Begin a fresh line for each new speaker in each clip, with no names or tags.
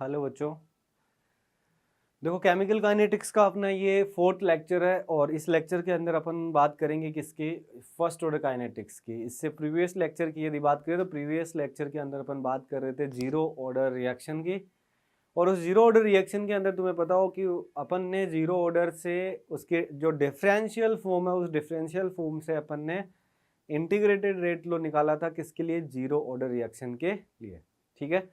Hello बच्चों। देखो chemical kinetics का अपना ये 4th लेक्चर है और इस लेक्चर के अंदर अपन बात करेंगे किसकी, फर्स्ट ऑर्डर काइनेटिक्स की। इससे प्रीवियस लेक्चर की यदि बात करें तो प्रीवियस लेक्चर के अंदर अपन बात कर रहे थे जीरो ऑर्डर रिएक्शन की। और उस जीरो ऑर्डर रिएक्शन के अंदर तुम्हें पता हो कि अपन ने जीरो ऑर्डर से उसके जो डिफरेंशियल फॉर्म है उस डिफरेंशियल फॉर्म से अपन ने इंटीग्रेटेड रेट लो निकाला था किसके लिए, जीरो ऑर्डर रिएक्शन के लिए। ठीक है,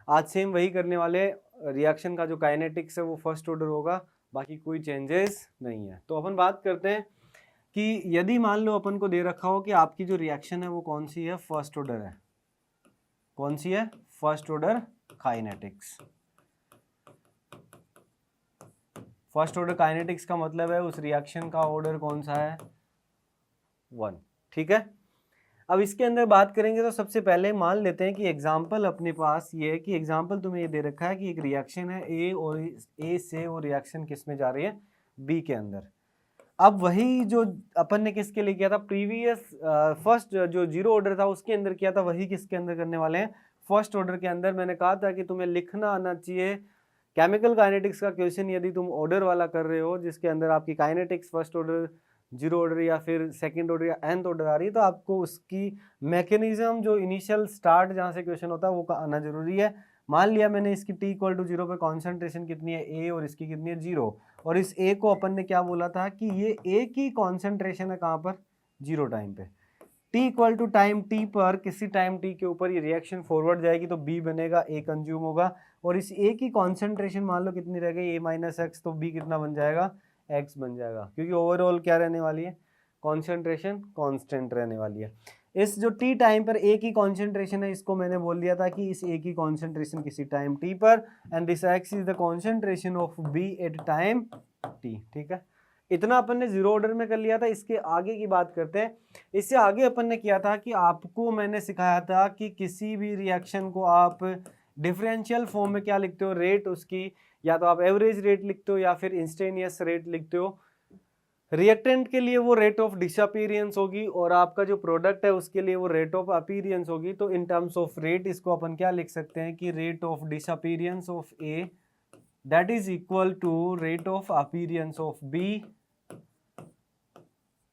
आज सेम वही करने वाले। रिएक्शन का जो काइनेटिक्स है वो फर्स्ट ऑर्डर होगा, बाकी कोई चेंजेस नहीं है। तो अपन बात करते हैं कि यदि मान लो अपन को दे रखा हो कि आपकी जो रिएक्शन है वो कौन सी है, फर्स्ट ऑर्डर है। कौन सी है? First order kinetics. First order kinetics का मतलब है उस रिएक्शन का ऑर्डर कौन सा है, 1। ठीक है, अब इसके अंदर बात करेंगे तो सबसे पहले मान लेते हैं कि एग्जाम्पल अपने पास ये है कि एग्जाम्पल तुम्हें ये दे रखा है कि एक रिएक्शन है ए और ए से वो रिएक्शन किस में जा रही है, बी के अंदर। अब वही जो अपन ने किसके लिए किया था प्रीवियस फर्स्ट जो जीरो ऑर्डर था उसके अंदर किया था, वही किसके अंदर करने वाले हैं, फर्स्ट ऑर्डर के अंदर। मैंने कहा था कि तुम्हें लिखना आना चाहिए केमिकल काइनेटिक्स का क्वेश्चन यदि तुम ऑर्डर वाला कर रहे हो जिसके अंदर आपकी kinetics first order, zero order या फिर सेकंड ऑर्डर या nth ऑर्डर आ रही है, तो आपको उसकी मैकेनिज्म जो इनिशियल स्टार्ट जहाँ से क्वेश्चन होता है वो आना जरूरी है। मान लिया मैंने इसकी t इक्वल टू 0 पे कॉन्सेंट्रेशन कितनी है a और इसकी कितनी है 0, और इस a को अपन ने क्या बोला था कि ये a की कॉन्सेंट्रेशन है कहाँ पर, 0 टाइम पे। t equal to time t पर किसी टाइम t के ऊपर ये रिएक्शन फॉरवर्ड जाएगी तो b बनेगा, a कंज्यूम होगा, और इस a की कॉन्सेंट्रेशन मान लो कितनी रह गई, a माइनस एक्स, तो b कितना बन जाएगा, x बन जाएगा, क्योंकि ओवरऑल क्या रहने वाली है, कॉन्सेंट्रेशन कांस्टेंट रहने वाली है। इस जो t टाइम पर a की कॉन्सेंट्रेशन है इसको मैंने बोल दिया था कि इस a की कॉन्सेंट्रेशन किसी टाइम t पर, and this x is the concentration of b at time t। ठीक है, इतना अपन ने जीरो ऑर्डर में कर लिया था। इसके आगे की बात करते हैं। इससे आगे अपन ने किया था कि आपको मैंने सिखाया था कि किसी भी रिएक्शन को आप डिफरेंशियल फॉर्म में क्या लिखते हो, रेट उसकी, या तो आप एवरेज रेट लिखते हो या फिर इंस्टेंटेनियस रेट लिखते हो। रिएक्टेंट के लिए वो रेट ऑफ डिसअपीयरेंस होगी और आपका जो प्रोडक्ट है उसके लिए वो रेट ऑफ अपीयरेंस होगी। तो इन टर्म्स ऑफ रेट इसको अपन क्या लिख सकते हैं कि rate of disappearance of A that is equal to rate of appearance of B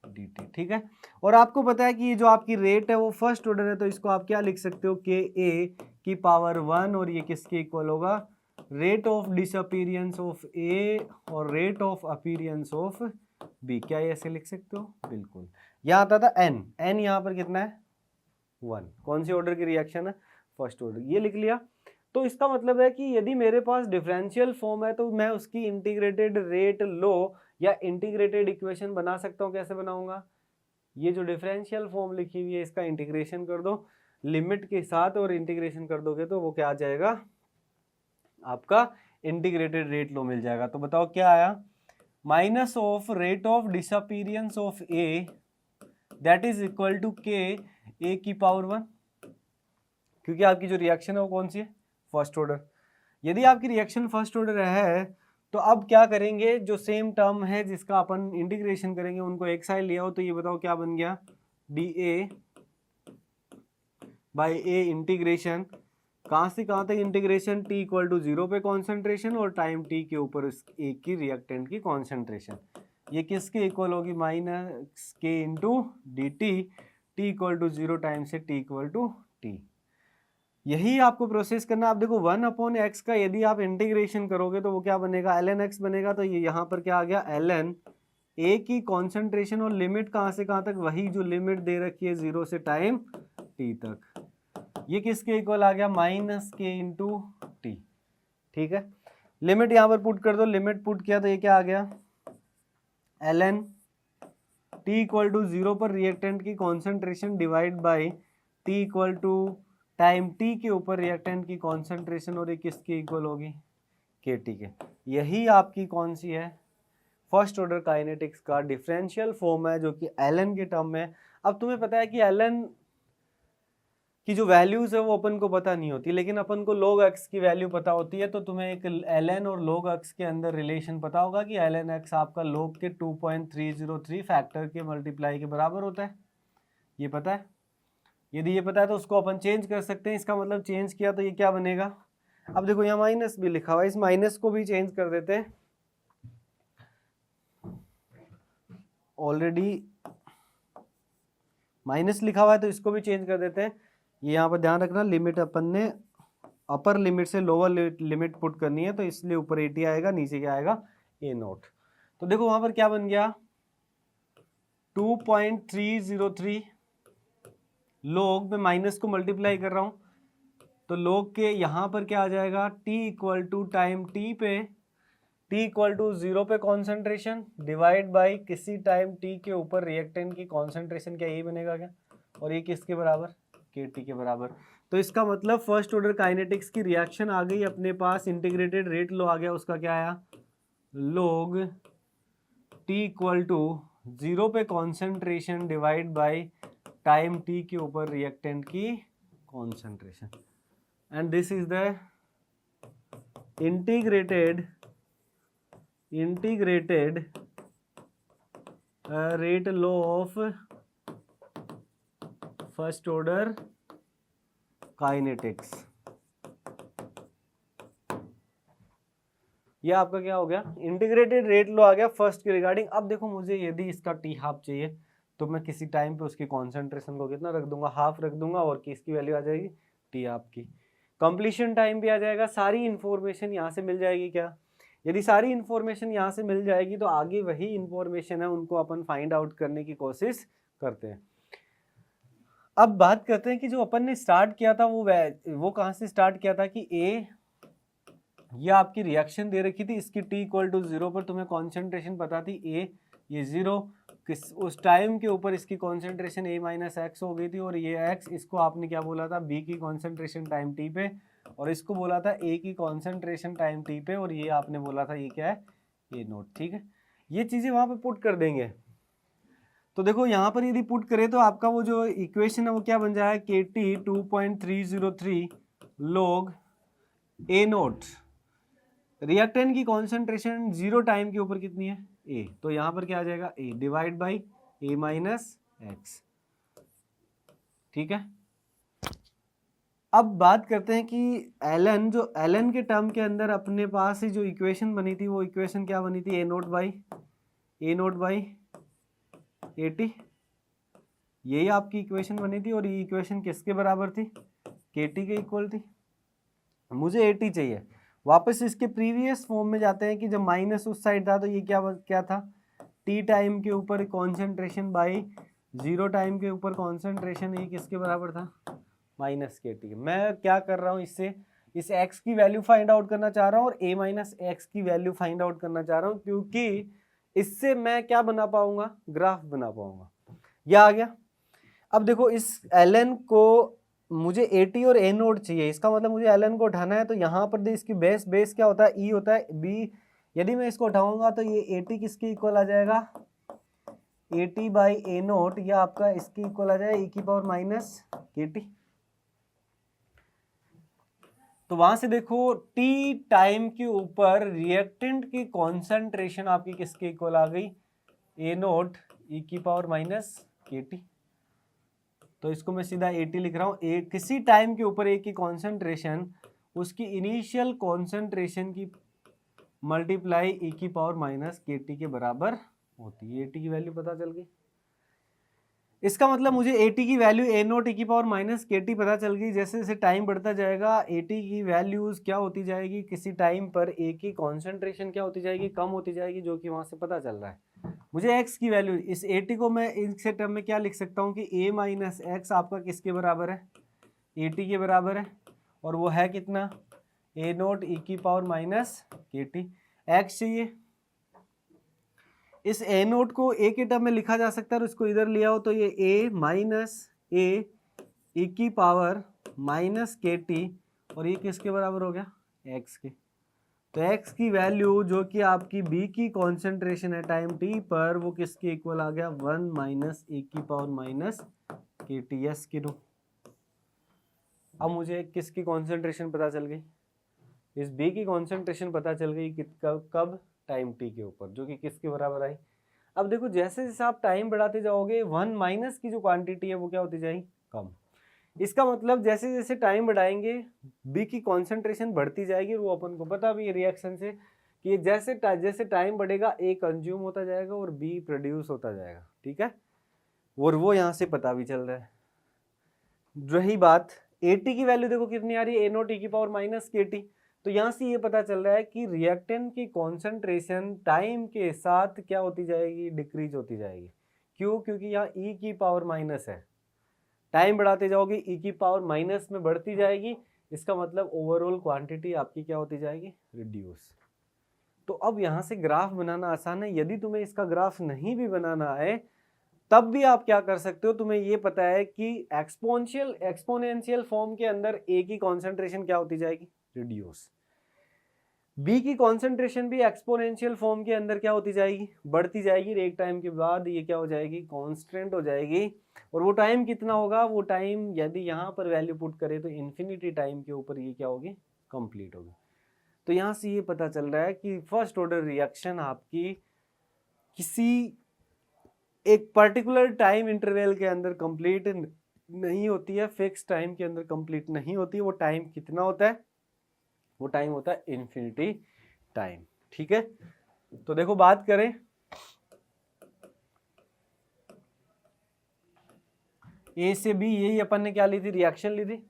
dt। ठीक है, और आपको पता है कि ये जो आपकी रेट है वो फर्स्ट ऑर्डर है, तो इसको आप क्या लिख सकते हो, के ए की पावर 1, और ये किसके इक्वल होगा, rate of disappearance of A और rate of appearance of B. क्या ये ऐसे लिख सकते हो? बिल्कुल। यहाँ आता था एन, एन यहाँ पर कितना है, 1। कौन सी ऑर्डर की रिएक्शन है, फर्स्ट ऑर्डर, ये लिख लिया। तो इसका मतलब है कि यदि मेरे पास डिफरेंशियल फॉर्म है तो मैं उसकी इंटीग्रेटेड रेट लो या इंटीग्रेटेड इक्वेशन बना सकता हूँ। कैसे बनाऊंगा, ये जो डिफरेंशियल फॉर्म लिखी हुई है इसका इंटीग्रेशन कर दो लिमिट के साथ, और इंटीग्रेशन कर दोगे तो वो क्या आ जाएगा, आपका इंटीग्रेटेड रेट लो मिल जाएगा। तो बताओ क्या आया, minus of rate of disappearance of A that is equal to K A की पावर 1, क्योंकि आपकी जो रिएक्शन है वो कौन सी है, फर्स्ट ऑर्डर। यदि आपकी रिएक्शन फर्स्ट ऑर्डर है तो अब क्या करेंगे, जो सेम टर्म है जिसका अपन इंटीग्रेशन करेंगे उनको एक साइड लिया हो, तो ये बताओ क्या बन गया, D A by a integration कहाँ से कहाँ तक इंटीग्रेशन, t इक्वल टू 0 पे कॉन्सेंट्रेशन और टाइम t के ऊपर उस ए की रिएक्टेंट की कॉन्सेंट्रेशन, ये किसके इक्वल होगी, minus K into D T equal to 0 time से t इक्वल टू टी। यही आपको प्रोसेस करना। आप देखो 1/x का यदि आप इंटीग्रेशन करोगे तो वो क्या बनेगा, ln x बनेगा। तो ये यहाँ पर क्या आ गया, ln a की कॉन्सेंट्रेशन, और लिमिट कहाँ से कहाँ तक, वही जो लिमिट दे रखी है 0 से टाइम t तक, ये किसके इक्वल आ गया, माइनस के इंटू टी। ठीक है, लिमिट यहाँ पर पुट कर दो, लिमिट पुट किया तो ये क्या आ गया, ln t इक्वल टू 0 पर रिएक्टेंट की concentration divide by t equal to time t के ऊपर रिएक्टेंट की कॉन्सेंट्रेशन, और ये किसके इक्वल होगी, के टी के। यही आपकी कौन सी है, फर्स्ट ऑर्डर काइनेटिक्स का डिफरेंशियल फॉर्म है जो कि ln के टर्म में। अब तुम्हें पता है कि ln की जो वैल्यूज है वो अपन को पता नहीं होती, लेकिन अपन को log x की वैल्यू पता होती है। तो तुम्हें एक ln और log x के अंदर रिलेशन पता होगा कि ln x आपका log के 2.303 फैक्टर के मल्टीप्लाई के बराबर होता है, ये पता है। यदि ये पता है तो उसको अपन चेंज कर सकते हैं। इसका मतलब चेंज किया तो ये क्या बनेगा, अब देखो यहाँ माइनस भी लिखा हुआ है, इस माइनस को भी चेंज कर देते हैं। ऑलरेडी माइनस लिखा हुआ है तो इसको भी चेंज कर देते हैं। ये यहाँ पर ध्यान रखना, लिमिट अपन ने अपर लिमिट से लोअर लिमिट पुट करनी है, तो इसलिए ऊपर 80 आएगा, नीचे क्या आएगा A0। तो देखो वहां पर क्या बन गया 2.303 log में माइनस को मल्टीप्लाई कर रहा हूं तो log के यहां पर क्या आ जाएगा t equal to time t पे t इक्वल टू 0 पे कॉन्सेंट्रेशन डिवाइड बाई किसी टाइम t के ऊपर रिएक्टेंट की कॉन्सेंट्रेशन, क्या यही बनेगा क्या, और ये किसके बराबर KT के बराबर। तो इसका मतलब फर्स्ट ऑर्डर काइनेटिक्स की रिएक्शन आ गई अपने पास, इंटीग्रेटेड रेट लो आ गया, उसका क्या आया log t इक्वल टू 0 पे concentration divide by time t के ऊपर रिएक्टेंट की concentration, and this is the integrated rate law of first order kinetics. ये आपका क्या हो गया इंटीग्रेटेड रेट लॉ आ गया फर्स्ट के रिगार्डिंग। अब देखो मुझे यदि इसका टी हाफ चाहिए तो मैं किसी टाइम पे उसकी कॉन्सेंट्रेशन को कितना रख दूंगा, हाफ रख दूंगा, और किसकी वैल्यू आ जाएगी टी हाफ की। कंप्लीशन टाइम भी आ जाएगा, सारी इंफॉर्मेशन यहाँ से मिल जाएगी। क्या यदि सारी इंफॉर्मेशन यहाँ से मिल जाएगी तो आगे वही इंफॉर्मेशन है उनको अपन फाइंड आउट करने की कोशिश करते हैं। अब बात करते हैं कि जो अपन ने स्टार्ट किया था वो कहाँ से स्टार्ट किया था कि ये आपकी रिएक्शन दे रखी थी, इसकी t इक्वल टू 0 पर तुम्हें कॉन्सेंट्रेशन पता थी A, ये 0 उस टाइम के ऊपर इसकी कॉन्सेंट्रेशन A माइनस एक्स हो गई थी, और ये x इसको आपने क्या बोला था B की कॉन्सेंट्रेशन टाइम t पे, और इसको बोला था A की कॉन्सेंट्रेशन टाइम t पे, और ये आपने बोला था ये क्या है A0। ठीक है, ये चीज़ें वहाँ पे पुट कर देंगे। तो देखो यहाँ पर यदि पुट करें तो आपका वो जो इक्वेशन है वो क्या बन जाएगा KT 2.303 log A0, रिएक्टेंट की कॉन्सेंट्रेशन 0 टाइम के ऊपर कितनी है A, तो यहाँ पर क्या आ जाएगा A divide by A minus x. ठीक है, अब बात करते हैं कि ln, जो ln के टर्म के अंदर अपने पास ही जो इक्वेशन बनी थी वो इक्वेशन क्या बनी थी A0 बाई AT, यही आपकी इक्वेशन बनी थी, और ये इक्वेशन किसके बराबर थी KT के इक्वल थी। मुझे AT चाहिए। वापस इसके प्रीवियस फॉर्म में जाते हैं कि जब माइनस उस साइड था तो ये क्या था t टाइम के ऊपर कॉन्सेंट्रेशन बाई 0 टाइम के ऊपर कॉन्सेंट्रेशन, ये किसके बराबर था माइनस KT। मैं क्या कर रहा हूँ इससे इस x की वैल्यू फाइंड आउट करना चाह रहा हूँ और a माइनस एक्स की वैल्यू फाइंड आउट करना चाह रहा हूँ, क्योंकि इससे मैं क्या बना पाऊंगा ग्राफ बना पाऊंगा। यह आ गया। अब देखो इस ln को मुझे AT और A0 चाहिए, इसका मतलब मुझे ln को उठाना है, तो यहाँ पर इसकी बेस क्या होता है E होता है B, यदि मैं इसको उठाऊंगा तो ये AT किसके इक्वल आ जाएगा AT बाई A0, या आपका इसके इक्वल आ जाएगा e की पावर माइनस KT। तो वहां से देखो T टाइम के ऊपर रिएक्टेंट की कॉन्सेंट्रेशन आपकी किसके इक्वल आ गई A0 e की पावर माइनस KT। तो इसको मैं सीधा AT लिख रहा हूँ। किसी टाइम के ऊपर A की कॉन्सेंट्रेशन उसकी इनिशियल कॉन्सेंट्रेशन की मल्टीप्लाई e की पावर माइनस KT के बराबर होती है। AT की वैल्यू पता चल गई। इसका मतलब मुझे AT की वैल्यू A0 e की पावर माइनस KT पता चल गई। जैसे जैसे टाइम बढ़ता जाएगा AT की वैल्यूज क्या होती जाएगी, किसी टाइम पर A की कॉन्सेंट्रेशन क्या होती जाएगी कम होती जाएगी, जो कि वहां से पता चल रहा है। मुझे x की वैल्यू, इस AT को मैं इस टर्म में क्या लिख सकता हूँ कि A माइनस एक्स आपका किसके बराबर है AT के बराबर है, और वो है कितना A0 e की पावर माइनस KT। x चाहिए, इस A0 को A के टर्म में लिखा जा सकता है और इसको इधर लिया हो तो ये A माइनस A e की पावर माइनस KT, और ये किसके बराबर हो गया x के। तो x की वैल्यू जो कि आपकी B की कॉन्सेंट्रेशन है टाइम t पर, वो किसके इक्वल आ गया 1 माइनस ए की पावर माइनस KT। यस कि नो। अब मुझे किसकी कॉन्सेंट्रेशन पता चल गई, इस B की कॉन्सेंट्रेशन पता चल गई कब टाइम t के ऊपर, जो कि किसके बराबर आई। अब देखो जैसे जैसे आप टाइम बढ़ाते जाओगे 1 माइनस की जो क्वांटिटी है वो क्या होती जाएगी कम। इसका मतलब जैसे जैसे टाइम बढ़ाएंगे बी की कॉन्सेंट्रेशन बढ़ती जाएगी, और वो अपन को पता भी है रिएक्शन से कि जैसे जैसे टाइम बढ़ेगा ए कंज्यूम होता जाएगा और बी प्रोड्यूस होता जाएगा, ठीक है, और वो यहाँ से पता भी चल रहा है। रही बात एटी की वैल्यू देखो कितनी आ रही है, ए नोट ई की पावर माइनस के टी, तो यहाँ से ये पता चल रहा है कि रिएक्टेंट की कॉन्सेंट्रेशन टाइम के साथ क्या होती जाएगी, डिक्रीज होती जाएगी। क्यों? क्योंकि यहाँ ई की पावर माइनस है, टाइम बढ़ाते जाओगे ई की पावर माइनस में बढ़ती जाएगी, इसका मतलब ओवरऑल क्वांटिटी आपकी क्या होती जाएगी, रिड्यूस। तो अब यहाँ से ग्राफ बनाना आसान है। यदि तुम्हें इसका ग्राफ नहीं भी बनाना है तब भी आप क्या कर सकते हो, तुम्हें ये पता है कि एक्सपोनेंशियल फॉर्म के अंदर ए की कॉन्सेंट्रेशन क्या होती जाएगी, रिड्यूस। बी की कॉन्सेंट्रेशन भी एक्सपोनेंशियल फॉर्म के अंदर क्या होती जाएगी, बढ़ती जाएगी। एक टाइम के बाद ये क्या हो जाएगी, कांस्टेंट हो जाएगी। और वो टाइम कितना होगा, वो टाइम यदि यहाँ पर वैल्यू पुट करें तो इन्फिनिटी टाइम के ऊपर ये क्या होगी, कंप्लीट होगी। तो यहाँ से ये पता चल रहा है कि फर्स्ट ऑर्डर रिएक्शन आपकी किसी एक पर्टिकुलर टाइम इंटरवल के अंदर कंप्लीट नहीं होती है, फिक्स टाइम के अंदर कंप्लीट नहीं होती है। वो टाइम कितना होता है, वो टाइम होता है इन्फिनिटी टाइम, ठीक है। तो देखो बात करें ए से बी, यही अपन ने क्या ली थी, रिएक्शन ली थी।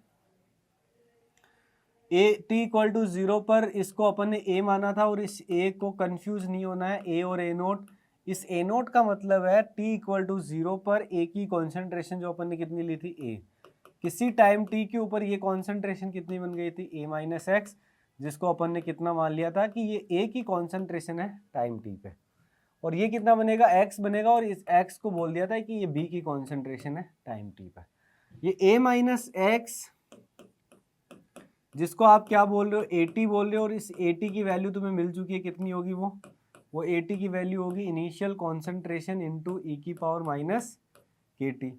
ए टी इक्वल टू 0 पर इसको अपन ने ए माना था, और इस ए को कंफ्यूज नहीं होना है, ए और ए नोट। इस ए नोट का मतलब है टी इक्वल टू 0 पर ए की कॉन्सेंट्रेशन जो अपन ने कितनी ली थी, ए। किसी टाइम टी के ऊपर ये कॉन्सेंट्रेशन कितनी बन गई थी, ए माइनस एक्स, जिसको अपन ने कितना मान लिया था कि ये ए की कॉन्सेंट्रेशन है टाइम टी पे, और ये कितना बनेगा, एक्स बनेगा, और इस एक्स को बोल दिया था कि ये बी की कॉन्सेंट्रेशन है टाइम टी पे। ये ए माइनस एक्स जिसको आप क्या बोल रहे हो, एटी बोल रहे हो, और इस एटी की वैल्यू तुम्हें मिल चुकी है, कितनी होगी वो एटी की वैल्यू होगी इनिशियल कॉन्सेंट्रेशन इंटू ई की पावर माइनस के टी।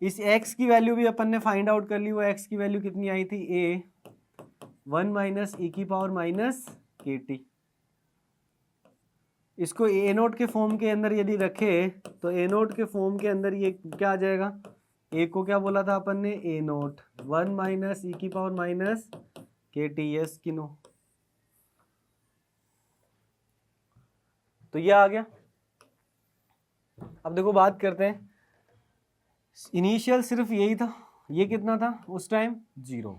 इस एक्स की वैल्यू भी अपन ने फाइंड आउट कर ली, वो एक्स की वैल्यू कितनी आई थी, ए 1 माइनस ई की पावर माइनस के टी। इसको ए नोट के फॉर्म के अंदर यदि रखे तो ए नोट के फॉर्म के अंदर ये क्या आ जाएगा, ए को क्या बोला था अपन ने, ए नोट 1 माइनस ई की power minus K T S किनो। तो ये आ गया। अब देखो बात करते हैं, इनिशियल सिर्फ यही था, ये कितना था उस टाइम, 0।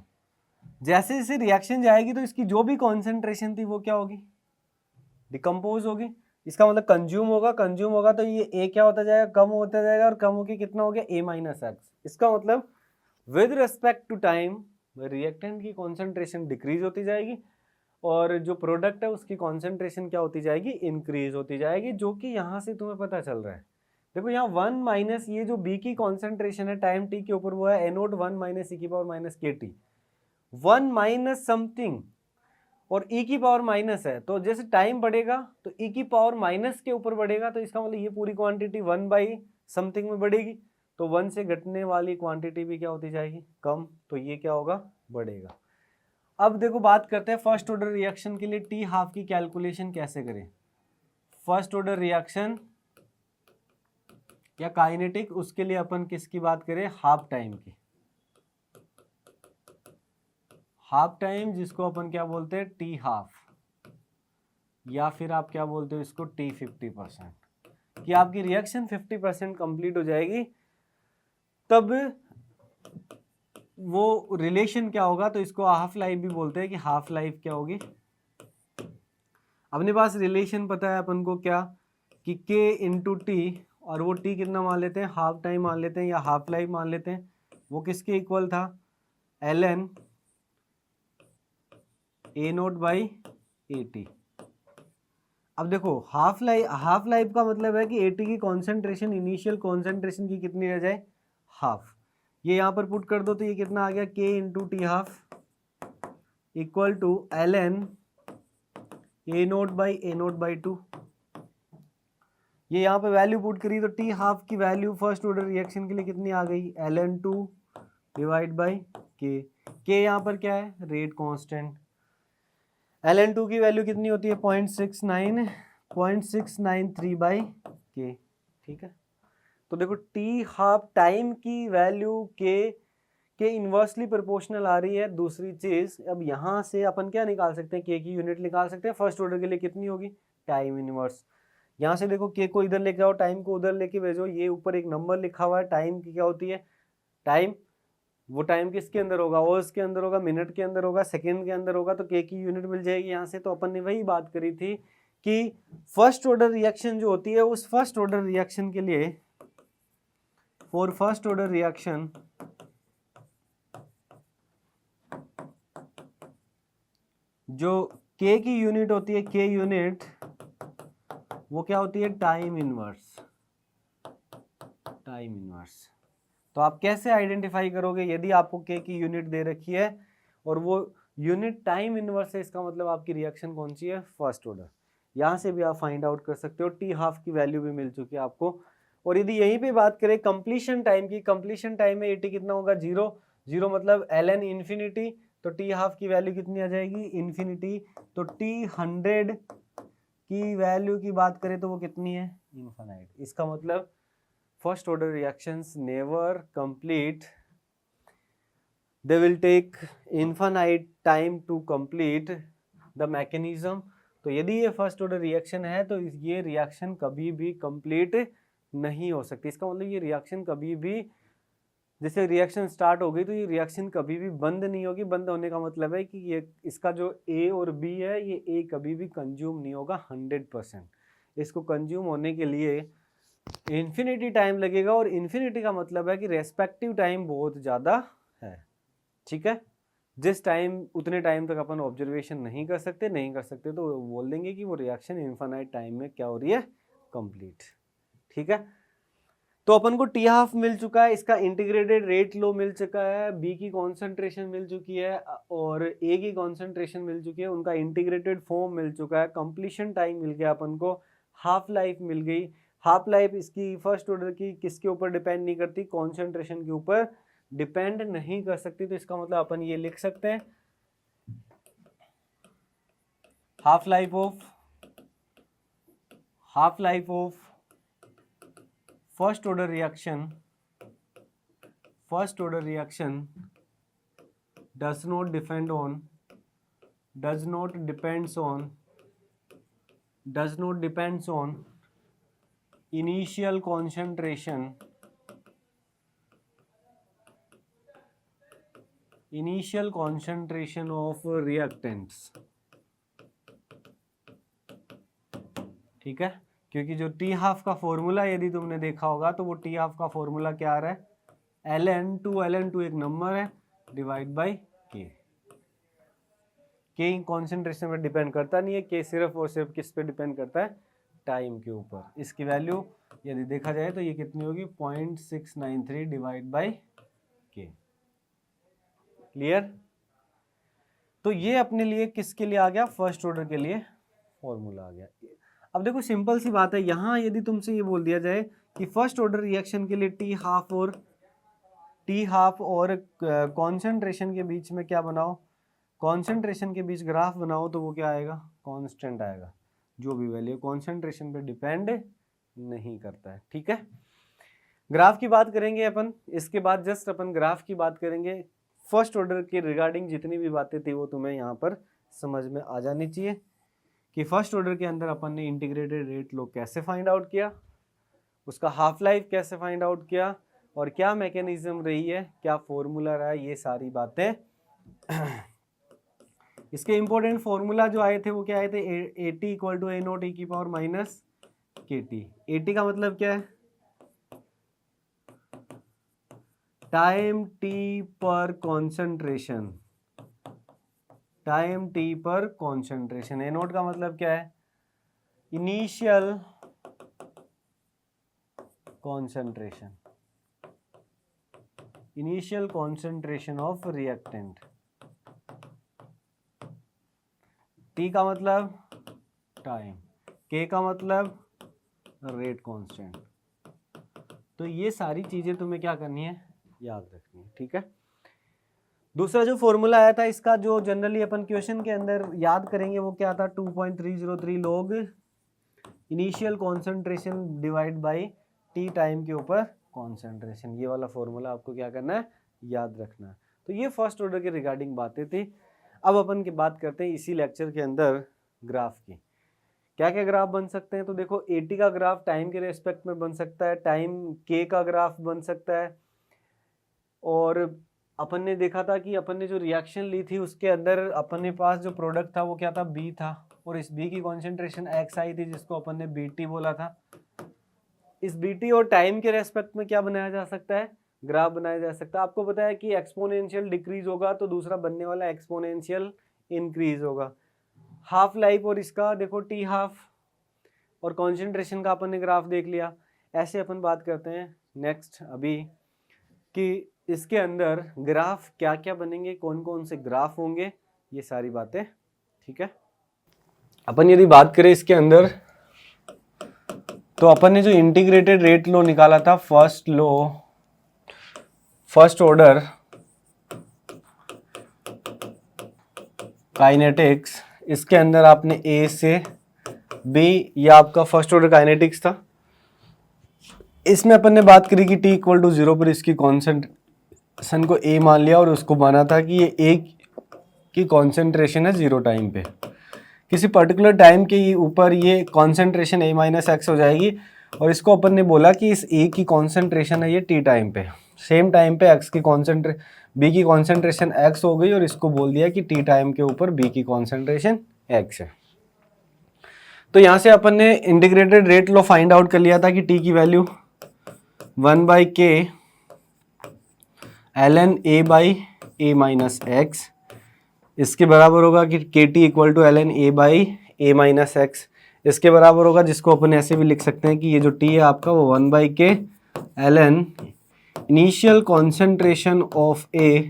जैसे जैसे रिएक्शन जाएगी तो इसकी जो भी कॉन्सेंट्रेशन थी वो क्या होगी, डिकम्पोज होगी। इसका मतलब कंज्यूम होगा तो ये ए क्या होता जाएगा, कम होता जाएगा, और कम होके कितना हो गया, ए माइनस एक्स। इसका मतलब with respect to time reactant की कॉन्सेंट्रेशन डिक्रीज होती जाएगी, और जो प्रोडक्ट है उसकी कॉन्सेंट्रेशन क्या होती जाएगी, इंक्रीज होती जाएगी, जो कि यहाँ से तुम्हें पता चल रहा है। देखो यहाँ 1 माइनस ये जो बी की कॉन्सेंट्रेशन है टाइम टी के ऊपर, वो है ए नोट 1 माइनस ई की power minus K T, 1 minus something, और ई की पावर माइनस है, तो जैसे टाइम बढ़ेगा तो ई की पावर माइनस के ऊपर बढ़ेगा, तो इसका मतलब ये पूरी क्वांटिटी 1 बाई समथिंग में बढ़ेगी, तो 1 से घटने वाली क्वांटिटी भी क्या होती जाएगी, कम, तो ये क्या होगा, बढ़ेगा। अब देखो बात करते हैं फर्स्ट ऑर्डर रिएक्शन के लिए टी हाफ की कैलकुलेशन कैसे करें। फर्स्ट ऑर्डर रिएक्शन या काइनेटिक, उसके लिए अपन किसकी बात करें, हाफ टाइम की। हाफ टाइम जिसको अपन क्या बोलते हैं, टी हाफ, या फिर आप क्या बोलते हो इसको, टी 50%, कि आपकी रिएक्शन 50% कंप्लीट हो जाएगी, तब वो रिलेशन क्या होगा, तो इसको हाफ लाइफ भी बोलते हैं कि हाफ लाइफ क्या होगी। अपने पास रिलेशन पता है अपन को क्या, कि के इंटू टी, और वो टी कितना मान लेते हैं, हाफ टाइम मान लेते हैं या हाफ लाइफ मान लेते हैं, वो किसके इक्वल था, ln A naught by A T. अब देखो हाफ लाइफ का मतलब है कि ए टी की कॉन्सेंट्रेशन इनिशियल कॉन्सेंट्रेशन की कितनी रह जाए, हाफ। ये यहाँ पर पुट कर दो तो ये कितना आ गया, K into T half equal to ln A naught by 2। ये यहाँ पे वैल्यू पुट करी तो टी हाफ की वैल्यू फर्स्ट ऑर्डर रिएक्शन के लिए कितनी आ गई, ln 2 डिवाइड बाई के यहाँ पर क्या है, रेट कांस्टेंट। ln 2 की वैल्यू कितनी होती है, 0.693 बाई के, ठीक है। तो देखो टी हाफ टाइम की वैल्यू के के इन्वर्सली प्रोपोर्शनल आ रही है। दूसरी चीज, अब यहाँ से अपन क्या निकाल सकते हैं, के की यूनिट निकाल सकते हैं। फर्स्ट ऑर्डर के लिए कितनी होगी, टाइम इनवर्स। यहाँ से देखो के को इधर लेके आओ, टाइम को उधर लेके भेजो, ये ऊपर एक नंबर लिखा हुआ है, टाइम की क्या होती है, टाइम, वो टाइम किसके अंदर होगा, आवर्स के अंदर होगा, मिनट के अंदर होगा, सेकंड के अंदर होगा, तो के की यूनिट मिल जाएगी यहाँ से। तो अपन ने वही बात करी थी कि फर्स्ट ऑर्डर रिएक्शन जो होती है, उस फर्स्ट ऑर्डर रिएक्शन के लिए, फॉर फर्स्ट ऑर्डर रिएक्शन जो के की यूनिट होती है, के यूनिट, वो क्या होती है, टाइम इनवर्स। Time inverse. तो आप कैसे आइडेंटिफाई करोगे, यदि आपको के की यूनिट दे रखी है और वो यूनिट टाइम इनवर्स है, इसका मतलब आपकी रिएक्शन कौन सी है, फर्स्ट ऑर्डर। यहाँ से भी आप फाइंड आउट कर सकते हो। टी हाफ की वैल्यू भी मिल चुकी है आपको। और यदि यहीं पे बात करें कंप्लीशन टाइम की, कंप्लीशन टाइम में टी कितना होगा, 0, 0 मतलब ln इन्फिनिटी, तो टी हाफ की वैल्यू कितनी आ जाएगी, इन्फिनिटी। तो टी 100 की वैल्यू की बात करें तो वो कितनी है, इनफाइनाइट। इसका मतलब first order reactions never complete, they will take infinite time to complete the mechanism। तो यदि ये फर्स्ट ऑर्डर रिएक्शन है तो ये रिएक्शन कभी भी कंप्लीट नहीं हो सकती। इसका मतलब ये रिएक्शन कभी भी, जैसे रिएक्शन स्टार्ट हो गई तो ये रिएक्शन कभी भी बंद नहीं होगी। बंद होने का मतलब है कि ये इसका जो ए और बी है, ये ए कभी भी कंज्यूम नहीं होगा 100%। इसको कंज्यूम होने के लिए इन्फिनिटी टाइम लगेगा, और इन्फिनिटी का मतलब है कि रेस्पेक्टिव टाइम बहुत ज़्यादा है। ठीक है, जिस टाइम, उतने टाइम तक अपन ऑब्जर्वेशन नहीं कर सकते तो बोल देंगे कि वो रिएक्शन इन्फिनाइट टाइम में क्या हो रही है, कंप्लीट। ठीक है, तो अपन को टी हाफ मिल चुका है, इसका इंटीग्रेटेड रेट लो मिल चुका है, बी की कॉन्सेंट्रेशन मिल चुकी है और ए की कॉन्सेंट्रेशन मिल चुकी है, उनका इंटीग्रेटेड फॉर्म मिल चुका है, कंप्लीशन टाइम मिल गया अपन को, हाफ लाइफ मिल गई। हाफ लाइफ इसकी फर्स्ट ऑर्डर की किसके ऊपर डिपेंड नहीं करती, कॉन्सेंट्रेशन के ऊपर डिपेंड नहीं कर सकती। तो इसका मतलब अपन ये लिख सकते हैं, half life of first order reaction does not depends on initial concentration of reactants। ठीक है, क्योंकि जो टी हाफ का फॉर्मूला यदि तुमने देखा होगा तो वो टी हाफ का फॉर्मूला क्या आ रहा है, ln2 एक नंबर है डिवाइड बाई के। के कॉन्सेंट्रेशन पर डिपेंड करता नहीं है, के सिर्फ और सिर्फ किस पे डिपेंड करता है, टाइम के ऊपर। इसकी वैल्यू यदि देखा जाए तो ये कितनी होगी, 0.693 डिवाइड बाई के। क्लियर। तो ये अपने लिए किसके लिए आ गया, फर्स्ट ऑर्डर के लिए फॉर्मूला आ गया। अब देखो सिंपल सी बात है, यहाँ यदि तुमसे ये बोल दिया जाए कि फर्स्ट ऑर्डर रिएक्शन के लिए टी हाफ और कॉन्सेंट्रेशन के बीच में क्या बनाओ, कॉन्सेंट्रेशन के बीच ग्राफ बनाओ, तो वो क्या आएगा, कांस्टेंट आएगा। जो भी वैल्यू कॉन्सेंट्रेशन पे डिपेंड नहीं करता है। ठीक है, ग्राफ की बात करेंगे अपन, इसके बाद जस्ट अपन ग्राफ की बात करेंगे। फर्स्ट ऑर्डर के रिगार्डिंग जितनी भी बातें थी वो तुम्हें यहाँ पर समझ में आ जानी चाहिए कि फर्स्ट ऑर्डर के अंदर अपन ने इंटीग्रेटेड रेट लो कैसे फाइंड आउट किया, उसका हाफ लाइफ कैसे फाइंड आउट किया, और क्या मैकेनिज्म रही है, क्या फॉर्मूला रहा है, ये सारी बातें। इसके इंपॉर्टेंट फॉर्मूला जो आए थे वो क्या आए थे, AT equal to A0 e की पावर माइनस KT। AT का मतलब क्या है, टाइम टी पर कॉन्सेंट्रेशन, टाइम टी पर कॉन्सेंट्रेशन। A0 का मतलब क्या है, initial concentration of reactant. T का मतलब टाइम, के का मतलब रेट कांस्टेंट। तो ये सारी चीजें तुम्हें क्या करनी है, याद रखनी है। ठीक है, दूसरा जो फॉर्मूला आया था इसका, जो जनरली अपन क्वेश्चन के अंदर याद करेंगे, वो क्या था, 2.303 log initial concentration divide by T time के ऊपर कॉन्सेंट्रेशन। ये वाला फॉर्मूला आपको क्या करना है, याद रखना है। तो ये फर्स्ट ऑर्डर के रिगार्डिंग बातें थी। अब अपन की बात करते हैं इसी लेक्चर के अंदर ग्राफ की। क्या क्या ग्राफ बन सकते हैं? तो देखो 80 का ग्राफ टाइम के रेस्पेक्ट में बन सकता है, टाइम के का ग्राफ बन सकता है, और अपन ने देखा था कि अपन ने जो रिएक्शन ली थी उसके अंदर अपन के पास जो प्रोडक्ट था वो क्या था, बी था, और इस बी की कॉन्सेंट्रेशन एक्स आई थी जिसको अपन ने बीटी बोला था। इस बीटी और टाइम के रेस्पेक्ट में क्या बनाया जा सकता है, ग्राफ बनाया जा सकता है। आपको पता है कि एक्सपोनेंशियल डिक्रीज होगा तो दूसरा बनने वाला एक्सपोनेंशियल इंक्रीज होगा। हाफ लाइफ और इसका देखो टी हाफ, और कॉन्सेंट्रेशन का अपन ने ग्राफ देख लिया। ऐसे अपन बात करते हैं नेक्स्ट अभी कि इसके अंदर ग्राफ क्या क्या बनेंगे, कौन कौन से ग्राफ होंगे, ये सारी बातें। ठीक है, अपन यदि बात करें इसके अंदर तो अपन ने जो इंटीग्रेटेड रेट लॉ निकाला था, first law, first order kinetics, इसके अंदर आपने ए से बी, ये आपका फर्स्ट ऑर्डर काइनेटिक्स था। इसमें अपन ने बात करी कि t इक्वल टू 0 पर इसकी कॉन्सेंट्रेशन को a मान लिया और उसको माना था कि ये a की कॉन्सेंट्रेशन है 0 टाइम पे। किसी पर्टिकुलर टाइम के ऊपर ये कॉन्सेंट्रेशन a माइनस एक्स हो जाएगी, और इसको अपन ने बोला कि इस a की कॉन्सेंट्रेशन है ये t टाइम पे। सेम टाइम पे x की b की कॉन्सेंट्रेशन x हो गई, और इसको बोल दिया कि t टाइम के ऊपर b की कॉन्सेंट्रेशन x है। तो यहाँ से अपन ने integrated rate law find out कर लिया था कि t की value 1/k ln a minus X, इसके बराबर होगा कि kt equal to ln a minus X, इसके बराबर होगा, जिसको अपन ऐसे भी लिख सकते हैं कि ये जो t है आपका वो 1/k ln initial concentration of a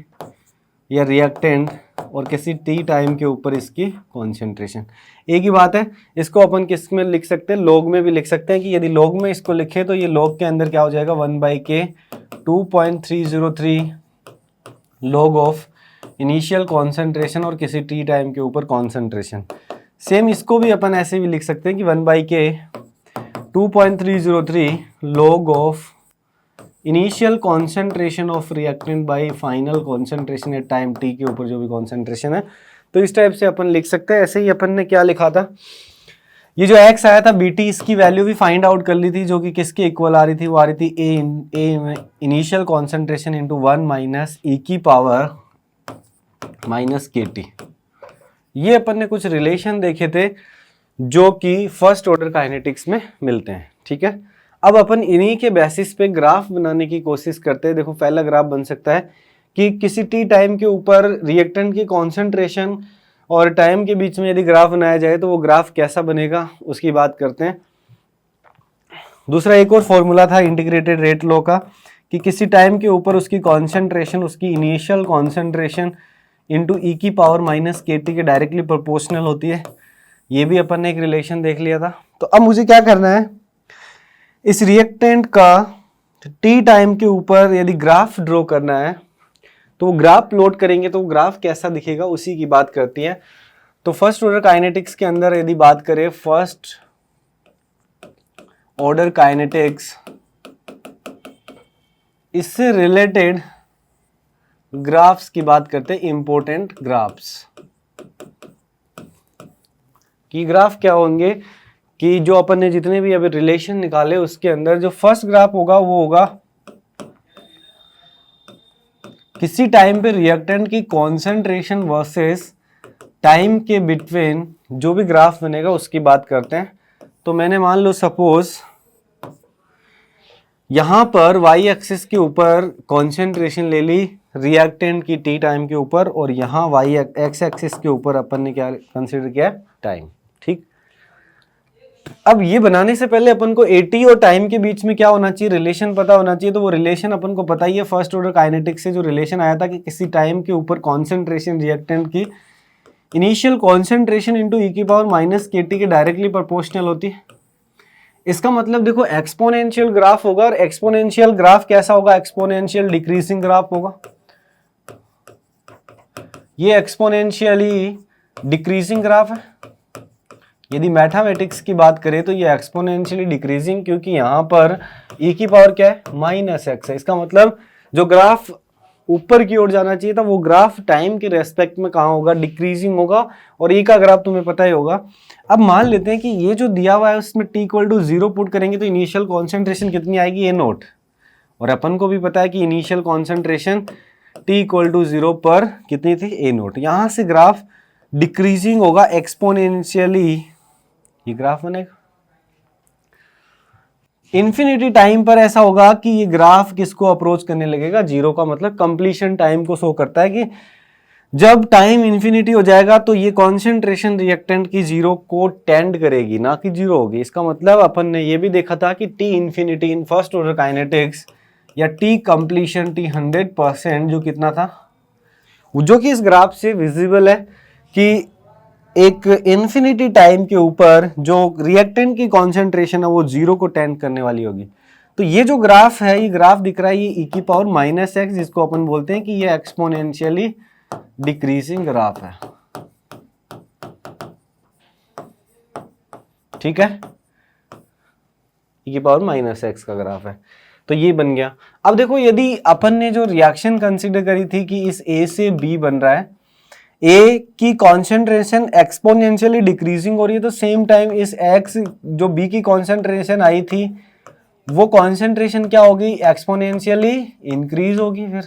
या रिएक्टेंट और किसी t टाइम के ऊपर इसकी कॉन्सेंट्रेशन। एक ही बात है, इसको अपन किस में लिख सकते हैं, लॉग में भी लिख सकते हैं कि यदि लॉग में इसको लिखे तो ये लॉग के अंदर क्या हो जाएगा, 1/k 2.303 log of initial concentration और किसी t टाइम के ऊपर कॉन्सेंट्रेशन। सेम इसको भी अपन ऐसे भी लिख सकते हैं कि 1/k 2.303 log of initial concentration of reactant bye final concentration eight time t के ऊपर जो भी कॉन्सेंट्रेशन है। तो इस टाइप से अपन लिख सकते हैं। ऐसे ही अपन ने क्या लिखा था, ये जो x आया था bt, इसकी वैल्यू भी फाइंड आउट कर ली थी, जो कि किसके इक्वल आ रही थी, वो आ रही थी a initial concentration into 1 minus e की पावर माइनस kt। ये अपन ने कुछ रिलेशन देखे थे जो कि फर्स्ट ऑर्डर काइनेटिक्स में मिलते हैं। ठीक है, अब अपन इन्हीं के बेसिस पे ग्राफ बनाने की कोशिश करते हैं। देखो पहला ग्राफ बन सकता है कि किसी t टाइम के ऊपर रिएक्टेंट की कॉन्सेंट्रेशन और टाइम के बीच में यदि ग्राफ बनाया जाए तो वो ग्राफ कैसा बनेगा, उसकी बात करते हैं। दूसरा एक और फॉर्मूला था इंटीग्रेटेड रेट लॉ का कि किसी टाइम के ऊपर उसकी कॉन्सेंट्रेशन उसकी इनिशियल कॉन्सेंट्रेशन इंटू ई की पावर माइनस kt के डायरेक्टली प्रोपोर्शनल होती है। ये भी अपन ने एक रिलेशन देख लिया था। तो अब मुझे क्या करना है, इस रिएक्टेंट का टी टाइम के ऊपर यदि ग्राफ ड्रॉ करना है तो वो ग्राफ प्लॉट करेंगे तो वो ग्राफ कैसा दिखेगा, उसी की बात करती है। तो फर्स्ट ऑर्डर काइनेटिक्स के अंदर यदि बात करें, फर्स्ट ऑर्डर काइनेटिक्स, इससे रिलेटेड ग्राफ्स की बात करते हैं, इंपॉर्टेंट ग्राफ्स की। ग्राफ क्या होंगे कि जो अपन ने जितने भी अभी रिलेशन निकाले उसके अंदर जो फर्स्ट ग्राफ होगा वो होगा किसी टाइम पे रिएक्टेंट की कॉन्सेंट्रेशन वर्सेस टाइम के बिटवीन जो भी ग्राफ बनेगा उसकी बात करते हैं। तो मैंने मान लो सपोज यहां पर वाई एक्सिस के ऊपर कॉन्सेंट्रेशन ले ली रिएक्टेंट की टी टाइम के ऊपर, और यहां वाई एक्स एक्सिस के ऊपर अपन ने क्या कंसीडर किया, टाइम। ठीक, अब ये बनाने से पहले अपन को AT और टाइम के बीच में क्या होना चाहिए, रिलेशन पता होना चाहिए। तो वो रिलेशन अपन को पता ही है फर्स्ट ऑर्डर काइनेटिक्स से, जो रिलेशन आया था कि किसी टाइम के ऊपर कॉन्सेंट्रेशन रिएक्टेंट की इनिशियल कॉन्सेंट्रेशन इंटू ई की पावर माइनस kt के डायरेक्टली प्रोपोर्शनल होती है। इसका मतलब देखो एक्सपोनेंशियल ग्राफ होगा, और एक्सपोनेंशियल ग्राफ कैसा होगा, एक्सपोनेंशियल डिक्रीजिंग ग्राफ होगा। ये एक्सपोनेंशियली डिक्रीजिंग ग्राफ है। यदि मैथमेटिक्स की बात करें तो ये एक्सपोनेंशियली डिक्रीजिंग, क्योंकि यहाँ पर e की पावर क्या है, माइनस एक्स है। इसका मतलब जो ग्राफ ऊपर की ओर जाना चाहिए था, वो ग्राफ टाइम के रेस्पेक्ट में कहाँ होगा, डिक्रीजिंग होगा, और ए का ग्राफ तुम्हें पता ही होगा। अब मान लेते हैं कि ये जो दिया हुआ है उसमें t इक्वल टू 0 पुट करेंगे तो इनिशियल कॉन्सेंट्रेशन कितनी आएगी, ए नोट, और अपन को भी पता है कि initial concentration t equal to 0 पर कितनी थी, ए नोट। यहाँ से ग्राफ डिक्रीजिंग होगा एक्सपोनेंशियली, ये ग्राफ बनेगा। इन्फिनिटी टाइम पर ऐसा होगा कि ये ग्राफ किसको अप्रोच करने लगेगा, जीरो का मतलब कंप्लीशन टाइम को शो करता है कि जब टाइम इन्फिनिटी हो जाएगा तो ये कॉन्सेंट्रेशन रिएक्टेंट की जीरो को टेंड करेगी, ना कि जीरो होगी। इसका मतलब अपन ने ये भी देखा था कि T infinity in first order kinetics या टी कंप्लीशन टी 100% जो कितना था, जो कि इस ग्राफ से विजिबल है कि एक इन्फिनिटी टाइम के ऊपर जो रिएक्टेंट की कॉन्सेंट्रेशन है वो जीरो को टेंड करने वाली होगी। तो ये जो ग्राफ है, ये ग्राफ दिख रहा है, ये ई की पावर माइनस एक्स, जिसको अपन बोलते हैं कि ये एक्सपोनेंशियली डिक्रीजिंग ग्राफ है, ठीक है, ई की पावर माइनस एक्स का ग्राफ है। तो ये बन गया। अब देखो, यदि अपन ने जो रिएक्शन कंसीडर करी थी कि इस ए से बी बन रहा है, ए की कॉन्सेंट्रेशन एक्सपोनेंशियली डिक्रीजिंग हो रही है, तो सेम टाइम इस एक्स जो बी की कॉन्सेंट्रेशन आई थी वो कॉन्सेंट्रेशन क्या होगी, एक्सपोनेंशियली इंक्रीज होगी फिर,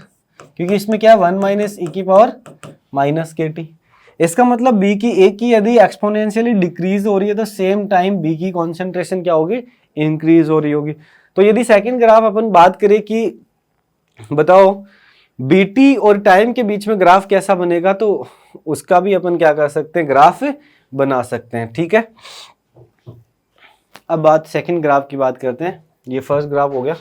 क्योंकि इसमें क्या है 1 माइनस ई की पावर माइनस के टी। इसका मतलब बी की ए की यदि एक्सपोनेंशियली डिक्रीज हो रही है तो सेम टाइम बी की कॉन्सेंट्रेशन क्या होगी, इंक्रीज हो रही होगी। तो यदि सेकंड ग्राफ अपन बात करें कि बताओ बीटी और टाइम के बीच में ग्राफ कैसा बनेगा, तो उसका भी अपन क्या कर सकते हैं, ग्राफ बना सकते हैं, ठीक है। अब बात सेकंड ग्राफ की बात करते हैं। ये फर्स्ट ग्राफ हो गया।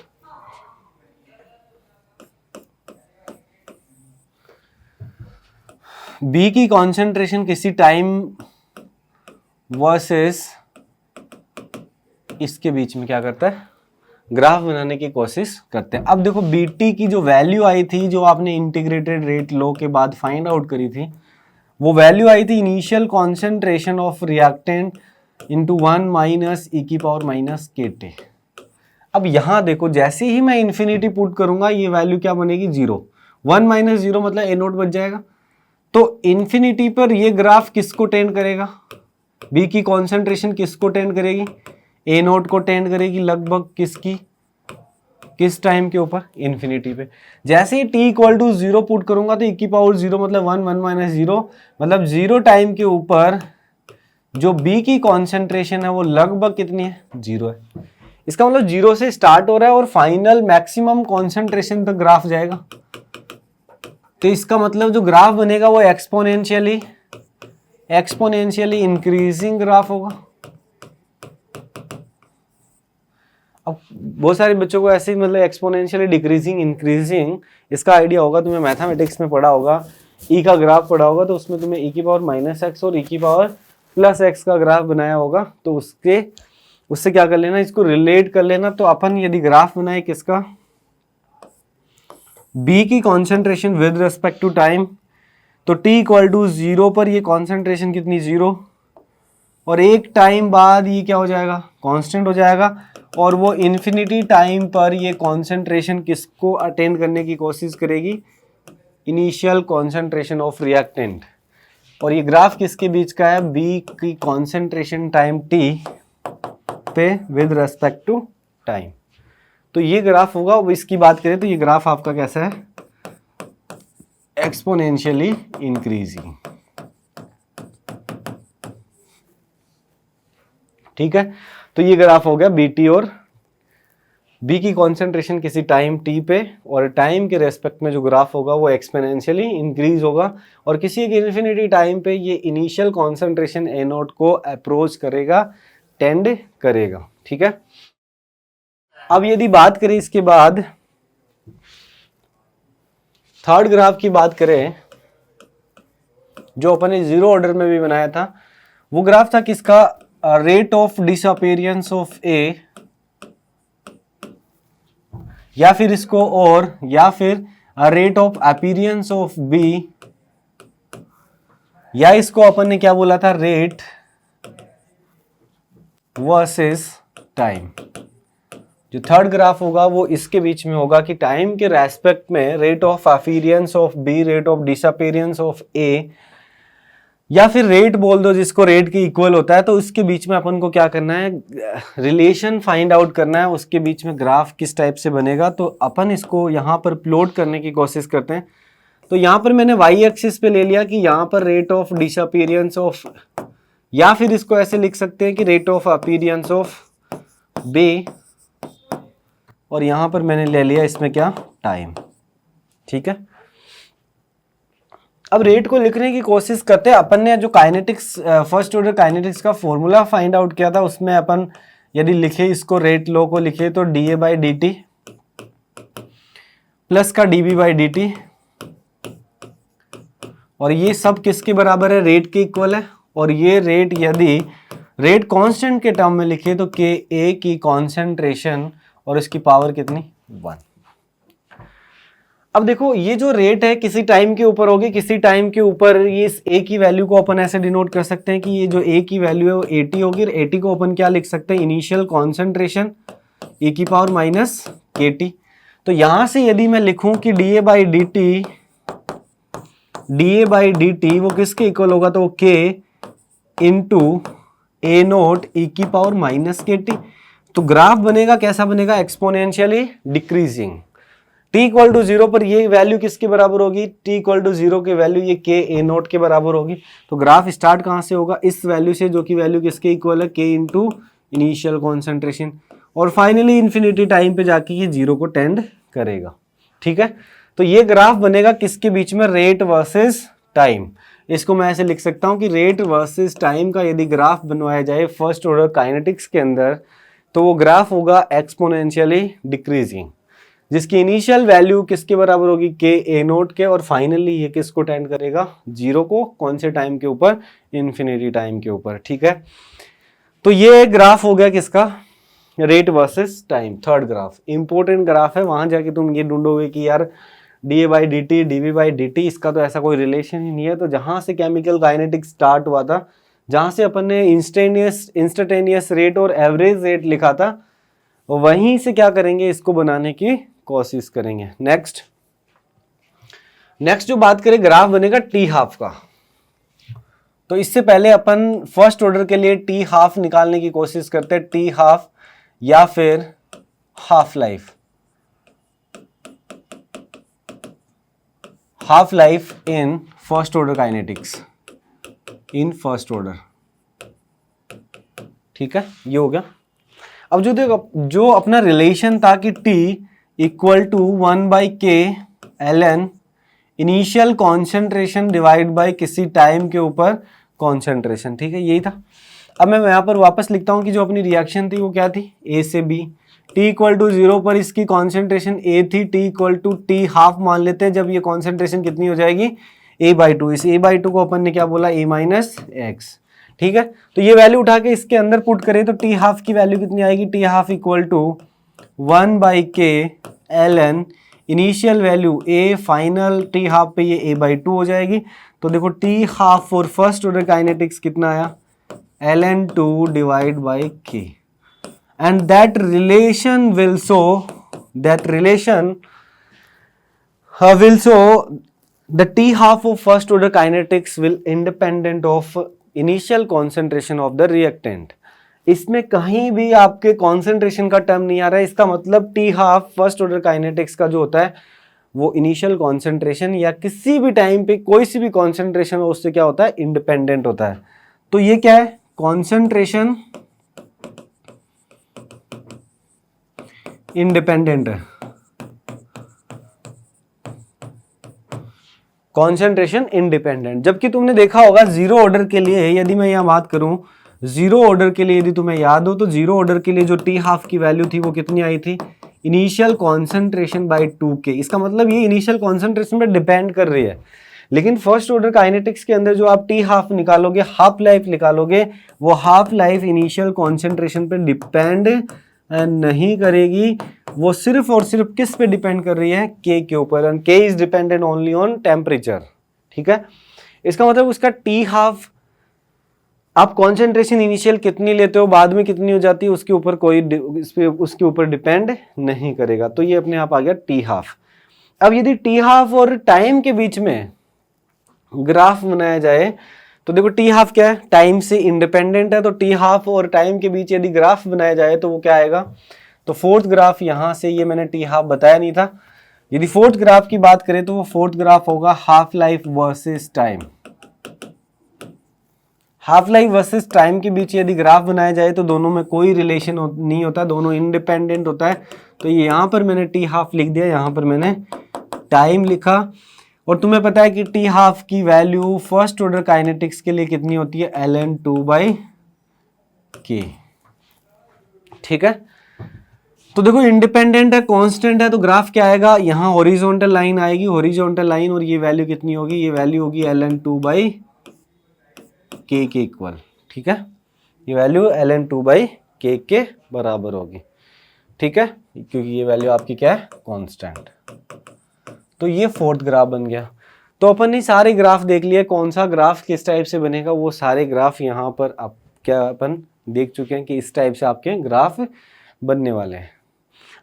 बी की कॉन्सेंट्रेशन किसी टाइम वर्सेस इसके बीच में क्या करता है, ग्राफ बनाने की कोशिश करते हैं। अब देखो बीटी की जो वैल्यू आई थी, जो आपने इंटीग्रेटेड रेट लॉ के बाद फाइंड आउट करी थी, वो वैल्यू आई थी initial concentration of reactant into 1 minus e की पावर माइनस के टी। अब यहां देखो, जैसे ही मैं इन्फिनिटी पुट करूंगा ये वैल्यू क्या बनेगी, 0। 1 माइनस 0 मतलब ए नोट बच जाएगा। तो इन्फिनिटी पर ये ग्राफ किसको टेंड करेगा, बी की कॉन्सेंट्रेशन किसको टेंड करेगी, ए नोट को टेंड करेगी, लगभग किसकी, किस टाइम के ऊपर, इन्फिनिटी पे। जैसे ही टी इक्वल टू 0 पुट करूंगा तो ई की पावर 0 मतलब 1, 1 माइनस 0 मतलब 0 टाइम के ऊपर जो बी की कॉन्सेंट्रेशन है वो लगभग कितनी है, 0 है। इसका मतलब 0 से स्टार्ट हो रहा है और फाइनल मैक्सिमम कॉन्सेंट्रेशन तक ग्राफ जाएगा। तो इसका मतलब जो ग्राफ बनेगा वो एक्सपोनेंशियली इंक्रीजिंग ग्राफ होगा। अब बहुत सारे बच्चों को ऐसे ही मतलब एक्सपोनेंशियली डिक्रीजिंग इंक्रीजिंग इसका आइडिया होगा, तुम्हें मैथमेटिक्स में पढ़ा होगा, ई का ग्राफ पढ़ा होगा, तो उसमें तुम्हें ई की पावर माइनस एक्स और ई की पावर प्लस एक्स का ग्राफ बनाया होगा, तो उससे क्या कर लेना, इसको रिलेट कर लेना। तो अपन यदि ग्राफ बनाए किसका, बी की concentration with respect to time, तो टी इक्वल टू 0 पर ये कॉन्सेंट्रेशन कितनी, 0, और एक टाइम बाद ये क्या हो जाएगा, कांस्टेंट हो जाएगा, और वो इन्फिनिटी टाइम पर ये कॉन्सेंट्रेशन किसको अटेंड करने की कोशिश करेगी, इनिशियल कॉन्सेंट्रेशन ऑफ रिएक्टेंट। और ये ग्राफ किसके बीच का है, बी की कॉन्सेंट्रेशन टाइम टी पे विद रेस्पेक्ट टू टाइम। तो ये ग्राफ होगा। अब इसकी बात करें तो ये ग्राफ आपका कैसा है, एक्सपोनेंशियली इंक्रीजिंग, ठीक है। तो ये ग्राफ हो गया बीटी और बी की कॉन्सेंट्रेशन किसी टाइम टी पे, और टाइम के रेस्पेक्ट में जो ग्राफ होगा वो एक्सपोनेंशियली इंक्रीज होगा, और किसी एक इन्फिनिटी टाइम पे ये इनिशियल कॉन्सेंट्रेशन ए नोट को अप्रोच करेगा, टेंड करेगा, ठीक है। अब यदि बात करें इसके बाद थर्ड ग्राफ की बात करें, जो अपन ने 0 ऑर्डर में भी बनाया था, वो ग्राफ था किसका, rate of disappearance of A, या फिर इसको और, या फिर rate of appearance of B, या इसको अपन ने क्या बोला था, रेट वर्सेस टाइम, जो थर्ड ग्राफ होगा वो इसके बीच में होगा कि टाइम के रेस्पेक्ट में rate of appearance of B, rate of disappearance of A, या फिर रेट बोल दो जिसको रेट के इक्वल होता है। तो उसके बीच में अपन को क्या करना है, रिलेशन फाइंड आउट करना है, उसके बीच में ग्राफ किस टाइप से बनेगा। तो अपन इसको यहाँ पर प्लॉट करने की कोशिश करते हैं। तो यहाँ पर मैंने वाई एक्सिस पे ले लिया कि यहाँ पर रेट ऑफ डिसअपीयरेंस ऑफ, या फिर इसको ऐसे लिख सकते हैं कि rate of appearance of B, और यहाँ पर मैंने ले लिया इसमें क्या, टाइम। ठीक है, अब रेट को लिखने की कोशिश करते हैं। अपन ने जो काइनेटिक्स, फर्स्ट ऑर्डर काइनेटिक्स का फॉर्मूला फाइंड आउट किया था, उसमें अपन यदि लिखे इसको, रेट लॉ को लिखे तो d by D t plus का d B by D t, और ये सब किसके बराबर है, रेट के इक्वल है। और ये रेट यदि रेट कांस्टेंट के टर्म में लिखे तो के ए की कॉन्सेंट्रेशन और इसकी पावर कितनी, 1। अब देखो ये जो रेट है किसी टाइम के ऊपर होगी, किसी टाइम के ऊपर ये इस ए की वैल्यू को अपन ऐसे डिनोट कर सकते हैं कि ये जो ए की वैल्यू है वो 80 होगी, और 80 को अपन क्या लिख सकते हैं, इनिशियल कॉन्सेंट्रेशन e की पावर माइनस के टी। तो यहां से यदि मैं लिखूं कि D A by D T वो किसके इक्वल होगा, तो वो के इंटू ए नोट ई की पावर माइनस के टी। तो ग्राफ बनेगा कैसा बनेगा, exponentially decreasing. t equal to 0 पर ये वैल्यू किसके बराबर होगी, t इक्वल टू 0 की वैल्यू ये के ए नोट के बराबर होगी। तो ग्राफ स्टार्ट कहाँ से होगा, इस वैल्यू से, जो कि वैल्यू किसके इक्वल है, के इंटू इनिशियल कॉन्सेंट्रेशन, और फाइनली इन्फिनिटी टाइम पे जाके ये 0 को टेंड करेगा। ठीक है, तो ये ग्राफ बनेगा किसके बीच में, रेट वर्सेस टाइम। इसको मैं ऐसे लिख सकता हूँ कि रेट वर्सेस टाइम का यदि ग्राफ बनवाया जाए फर्स्ट ऑर्डर काइनेटिक्स के अंदर, तो वो ग्राफ होगा एक्सपोनेंशियली डिक्रीजिंग, जिसकी इनिशियल वैल्यू किसके बराबर होगी, के ए नोट के, और फाइनली ये किसको टेंड करेगा, 0 को। कौन से टाइम के ऊपर, इन्फिनिटी टाइम के ऊपर। ठीक है, तो ये ग्राफ हो गया किसका, rate versus time, third graph. Important graph है, वहां जाके तुम ये ढूंढोगे कि यार D A by D T, D V by D T, इसका तो ऐसा कोई रिलेशन ही नहीं है। तो जहां से केमिकल काइनेटिक्स स्टार्ट हुआ था, जहां से अपन ने इंस्टेंटेनियस रेट और एवरेज रेट लिखा था, वहीं से क्या करेंगे, इसको बनाने की कोशिश करेंगे। नेक्स्ट जो बात करें, ग्राफ बनेगा टी हाफ का। तो इससे पहले अपन फर्स्ट ऑर्डर के लिए टी हाफ निकालने की कोशिश करते हैं, टी हाफ या फिर half life in first order kinetics, in first order. ठीक है, ये हो गया। अब जो देखो, जो अपना रिलेशन था कि t equal to 1 by K L N initial concentration divide by किसी टाइम के ऊपर कॉन्सेंट्रेशन। ठीक है, यही था। अब मैं यहाँ पर वापस लिखता हूँ कि जो अपनी रिएक्शन थी वो क्या थी, ए से बी। t इक्वल टू 0 पर इसकी कॉन्सेंट्रेशन ए थी, t equal to T half मान लेते हैं जब ये कॉन्सेंट्रेशन कितनी हो जाएगी, a/2। इस a/2 को अपन ने क्या बोला, a माइनस एक्स। ठीक है, तो ये वैल्यू उठा के इसके अंदर पुट करें तो टी हाफ की वैल्यू कितनी आएगी, T half equal to 1 by K L N, initial value A, final T half पे ये a/2 हो जाएगी। तो देखो T half for first order kinetics कितना आया, ln2 divide by K, and that relation will show the T half of first order kinetics will independent of initial concentration of the reactant। इसमें कहीं भी आपके कॉन्सेंट्रेशन का term नहीं आ रहा है। इसका मतलब T half first order kinetics का जो होता है वो इनिशियल कॉन्सेंट्रेशन या किसी भी टाइम पे कोई सी भी कॉन्सेंट्रेशन हो उससे क्या होता है, इंडिपेंडेंट होता है। तो ये क्या है, कॉन्सेंट्रेशन इंडिपेंडेंट है, कॉन्सेंट्रेशन इंडिपेंडेंट। जबकि तुमने देखा होगा जीरो ऑर्डर के लिए, यदि मैं यहाँ बात करूं जीरो ऑर्डर के लिए, यदि तुम्हें याद हो तो जीरो ऑर्डर के लिए जो टी हाफ की वैल्यू थी वो कितनी आई थी, इनिशियल कॉन्सेंट्रेशन बाय 2k। इसका मतलब ये इनिशियल कॉन्सेंट्रेशन पे डिपेंड कर रही है। लेकिन फर्स्ट ऑर्डर काइनेटिक्स के अंदर जो आप टी हाफ निकालोगे, हाफ लाइफ निकालोगे, वो हाफ लाइफ इनिशियल कॉन्सेंट्रेशन पे डिपेंड नहीं करेगी। वो सिर्फ और सिर्फ किस पे डिपेंड कर रही है, के ऊपर, एंड के is dependent only on temperature. ठीक है, इसका मतलब उसका टी हाफ आप कॉन्सेंट्रेशन इनिशियल कितनी लेते हो, बाद में कितनी हो जाती है, उसके ऊपर उसके ऊपर डिपेंड नहीं करेगा। तो ये अपने आप आ गया टी हाफ। अब यदि टी हाफ और टाइम के बीच में ग्राफ बनाया जाए तो देखो टी हाफ क्या है, टाइम से इंडिपेंडेंट है, तो टी हाफ और टाइम के बीच यदि ग्राफ बनाया जाए तो वो क्या आएगा, तो फोर्थ ग्राफ यहां से, ये मैंने टी हाफ बताया नहीं था, यदि फोर्थ ग्राफ की बात करें तो वो फोर्थ ग्राफ होगा half life versus time. Half life versus time के बीच यदि ग्राफ बनाया जाए तो दोनों में कोई रिलेशन नहीं होता, दोनों इंडिपेंडेंट होता है। तो ये यहाँ पर मैंने टी हाफ लिख दिया, यहाँ पर मैंने टाइम लिखा। और तुम्हें पता है कि टी हाफ की वैल्यू फर्स्ट ऑर्डर काइनेटिक्स के लिए कितनी होती है, ln 2/k। ठीक है, तो देखो इंडिपेंडेंट है, कांस्टेंट है, तो ग्राफ क्या आएगा, यहाँ हॉरिजॉन्टल लाइन आएगी, हॉरिजॉन्टल लाइन, और ये वैल्यू कितनी होगी, ये वैल्यू होगी ln 2/k के इक्वल। ठीक है, ये वैल्यू ln 2/k के बराबर होगी। ठीक है, क्योंकि ये वैल्यू आपकी क्या है, कांस्टेंट। तो ये फोर्थ ग्राफ बन गया। तो अपन ने सारे ग्राफ देख लिए, कौन सा ग्राफ किस टाइप से बनेगा, वो सारे ग्राफ यहाँ पर आप क्या अपन देख चुके हैं कि इस टाइप से आपके ग्राफ बनने वाले हैं।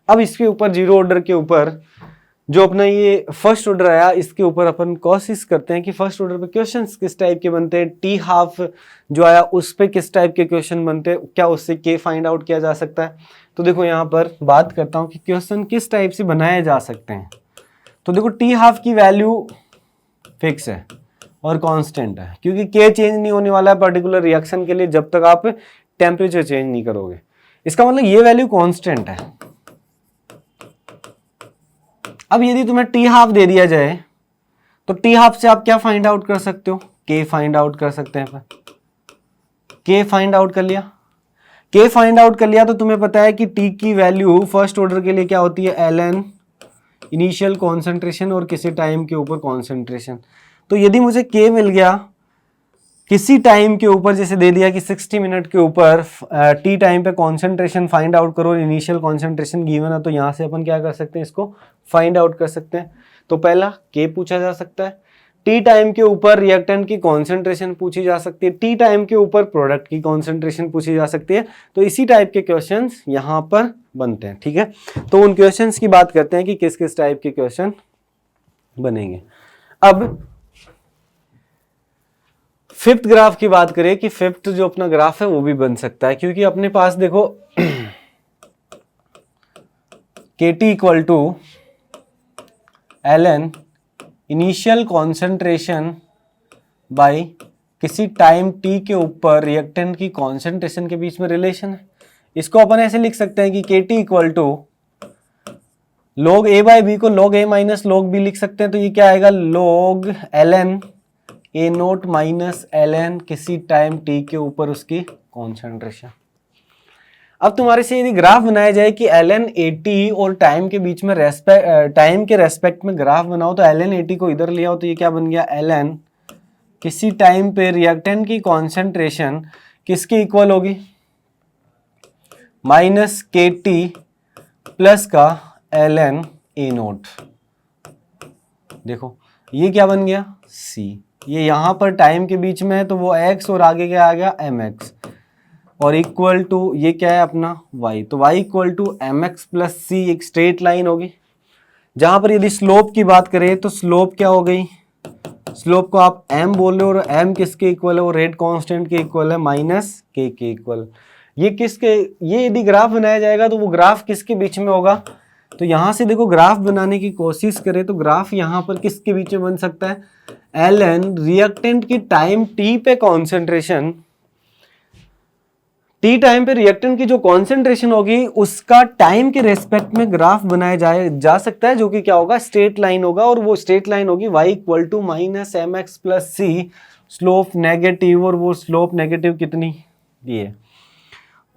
अब इसके ऊपर जीरो ऑर्डर के ऊपर जो अपना ये फर्स्ट ऑर्डर आया, इसके ऊपर अपन कोशिश करते हैं कि फर्स्ट ऑर्डर पे क्वेश्चंस किस टाइप के बनते हैं, टी हाफ जो आया उस पे किस टाइप के क्वेश्चन बनते हैं, क्या उससे के फाइंड आउट किया जा सकता है। तो देखो यहाँ पर बात करता हूँ कि क्वेश्चन किस टाइप से बनाए जा सकते हैं। तो देखो टी हाफ की वैल्यू फिक्स है और कांस्टेंट है, क्योंकि के चेंज नहीं होने वाला है पर्टिकुलर रिएक्शन के लिए जब तक आप टेम्परेचर चेंज नहीं करोगे। इसका मतलब ये वैल्यू कांस्टेंट है। अब यदि तुम्हें टी हाफ दे दिया जाए तो टी हाफ से आप क्या फाइंड आउट कर सकते हो, के फाइंड आउट कर सकते हैं। के फाइंड आउट कर लिया, के फाइंड आउट कर लिया तो तुम्हें पता है कि टी की वैल्यू फर्स्ट ऑर्डर के लिए क्या होती है, ln इनिशियल कॉन्सेंट्रेशन और किसी टाइम के ऊपर कॉन्सेंट्रेशन। तो यदि मुझे के मिल गया किसी टाइम के ऊपर, जैसे दे दिया कि 60 मिनट के ऊपर टी टाइम पे कॉन्सेंट्रेशन फाइंड आउट करो, इनिशियल कॉन्सेंट्रेशन गिवन है, तो यहाँ से अपन क्या कर सकते हैं, इसको फाइंड आउट कर सकते हैं। तो पहला के पूछा जा सकता है, टी टाइम के ऊपर रिएक्टेंट की कॉन्सेंट्रेशन पूछी जा सकती है, टी टाइम के ऊपर प्रोडक्ट की कॉन्सेंट्रेशन पूछी जा सकती है। तो इसी टाइप के क्वेश्चंस यहाँ पर बनते हैं। ठीक है, तो उन क्वेश्चंस की बात करते हैं कि किस किस टाइप के क्वेश्चन बनेंगे। अब फिफ्थ ग्राफ की बात करें कि फिफ्थ जो अपना ग्राफ है वो भी बन सकता है, क्योंकि अपने पास देखो KT equal to ln initial concentration by किसी टाइम t के ऊपर रिएक्टेंट की कॉन्सेंट्रेशन के बीच में रिलेशन है। इसको अपन ऐसे लिख सकते हैं कि KT equal to log a by B को log a minus log b लिख सकते हैं। तो ये क्या आएगा, log ln a note minus ln किसी टाइम t के ऊपर उसकी कॉन्सेंट्रेशन। अब तुम्हारे से यदि ग्राफ बनाया जाए कि ln at और टाइम के बीच में टाइम के रेस्पेक्ट में ग्राफ बनाओ, तो ln at को इधर ले आओ तो ये क्या बन गया, ln किसी टाइम पे रिएक्टेंट की कॉन्सेंट्रेशन किसके इक्वल होगी, माइनस KT प्लस का ln a नोट। देखो ये क्या बन गया, C। ये यहां पर टाइम के बीच में है तो वो x और आगे क्या आ गया mx, और इक्वल टू ये क्या है अपना y। तो y equal to mx plus c एक स्ट्रेट लाइन होगी। जहां पर यदि स्लोप की बात करें तो स्लोप क्या हो गई, स्लोप को आप m बोल रहे हो और m किसके इक्वल है, वो रेट कांस्टेंट के इक्वल है, माइनस k के इक्वल। ये किसके, ये यदि ग्राफ बनाया जाएगा तो वो ग्राफ किसके बीच में होगा। तो यहां से देखो ग्राफ बनाने की कोशिश करें तो ग्राफ यहां पर किसके बीच में बन सकता है, ln रिएक्टेंट की टाइम t पे कॉन्सेंट्रेशन, टी टाइम पे रिएक्टेंट की जो कॉन्सेंट्रेशन होगी उसका टाइम के रेस्पेक्ट में ग्राफ बनाया जा सकता है, जो कि क्या होगा, स्ट्रेट लाइन होगा। और वो स्ट्रेट लाइन होगी y equal to minus mx plus c, slope negative, और वो स्लोप नेगेटिव कितनी दी है।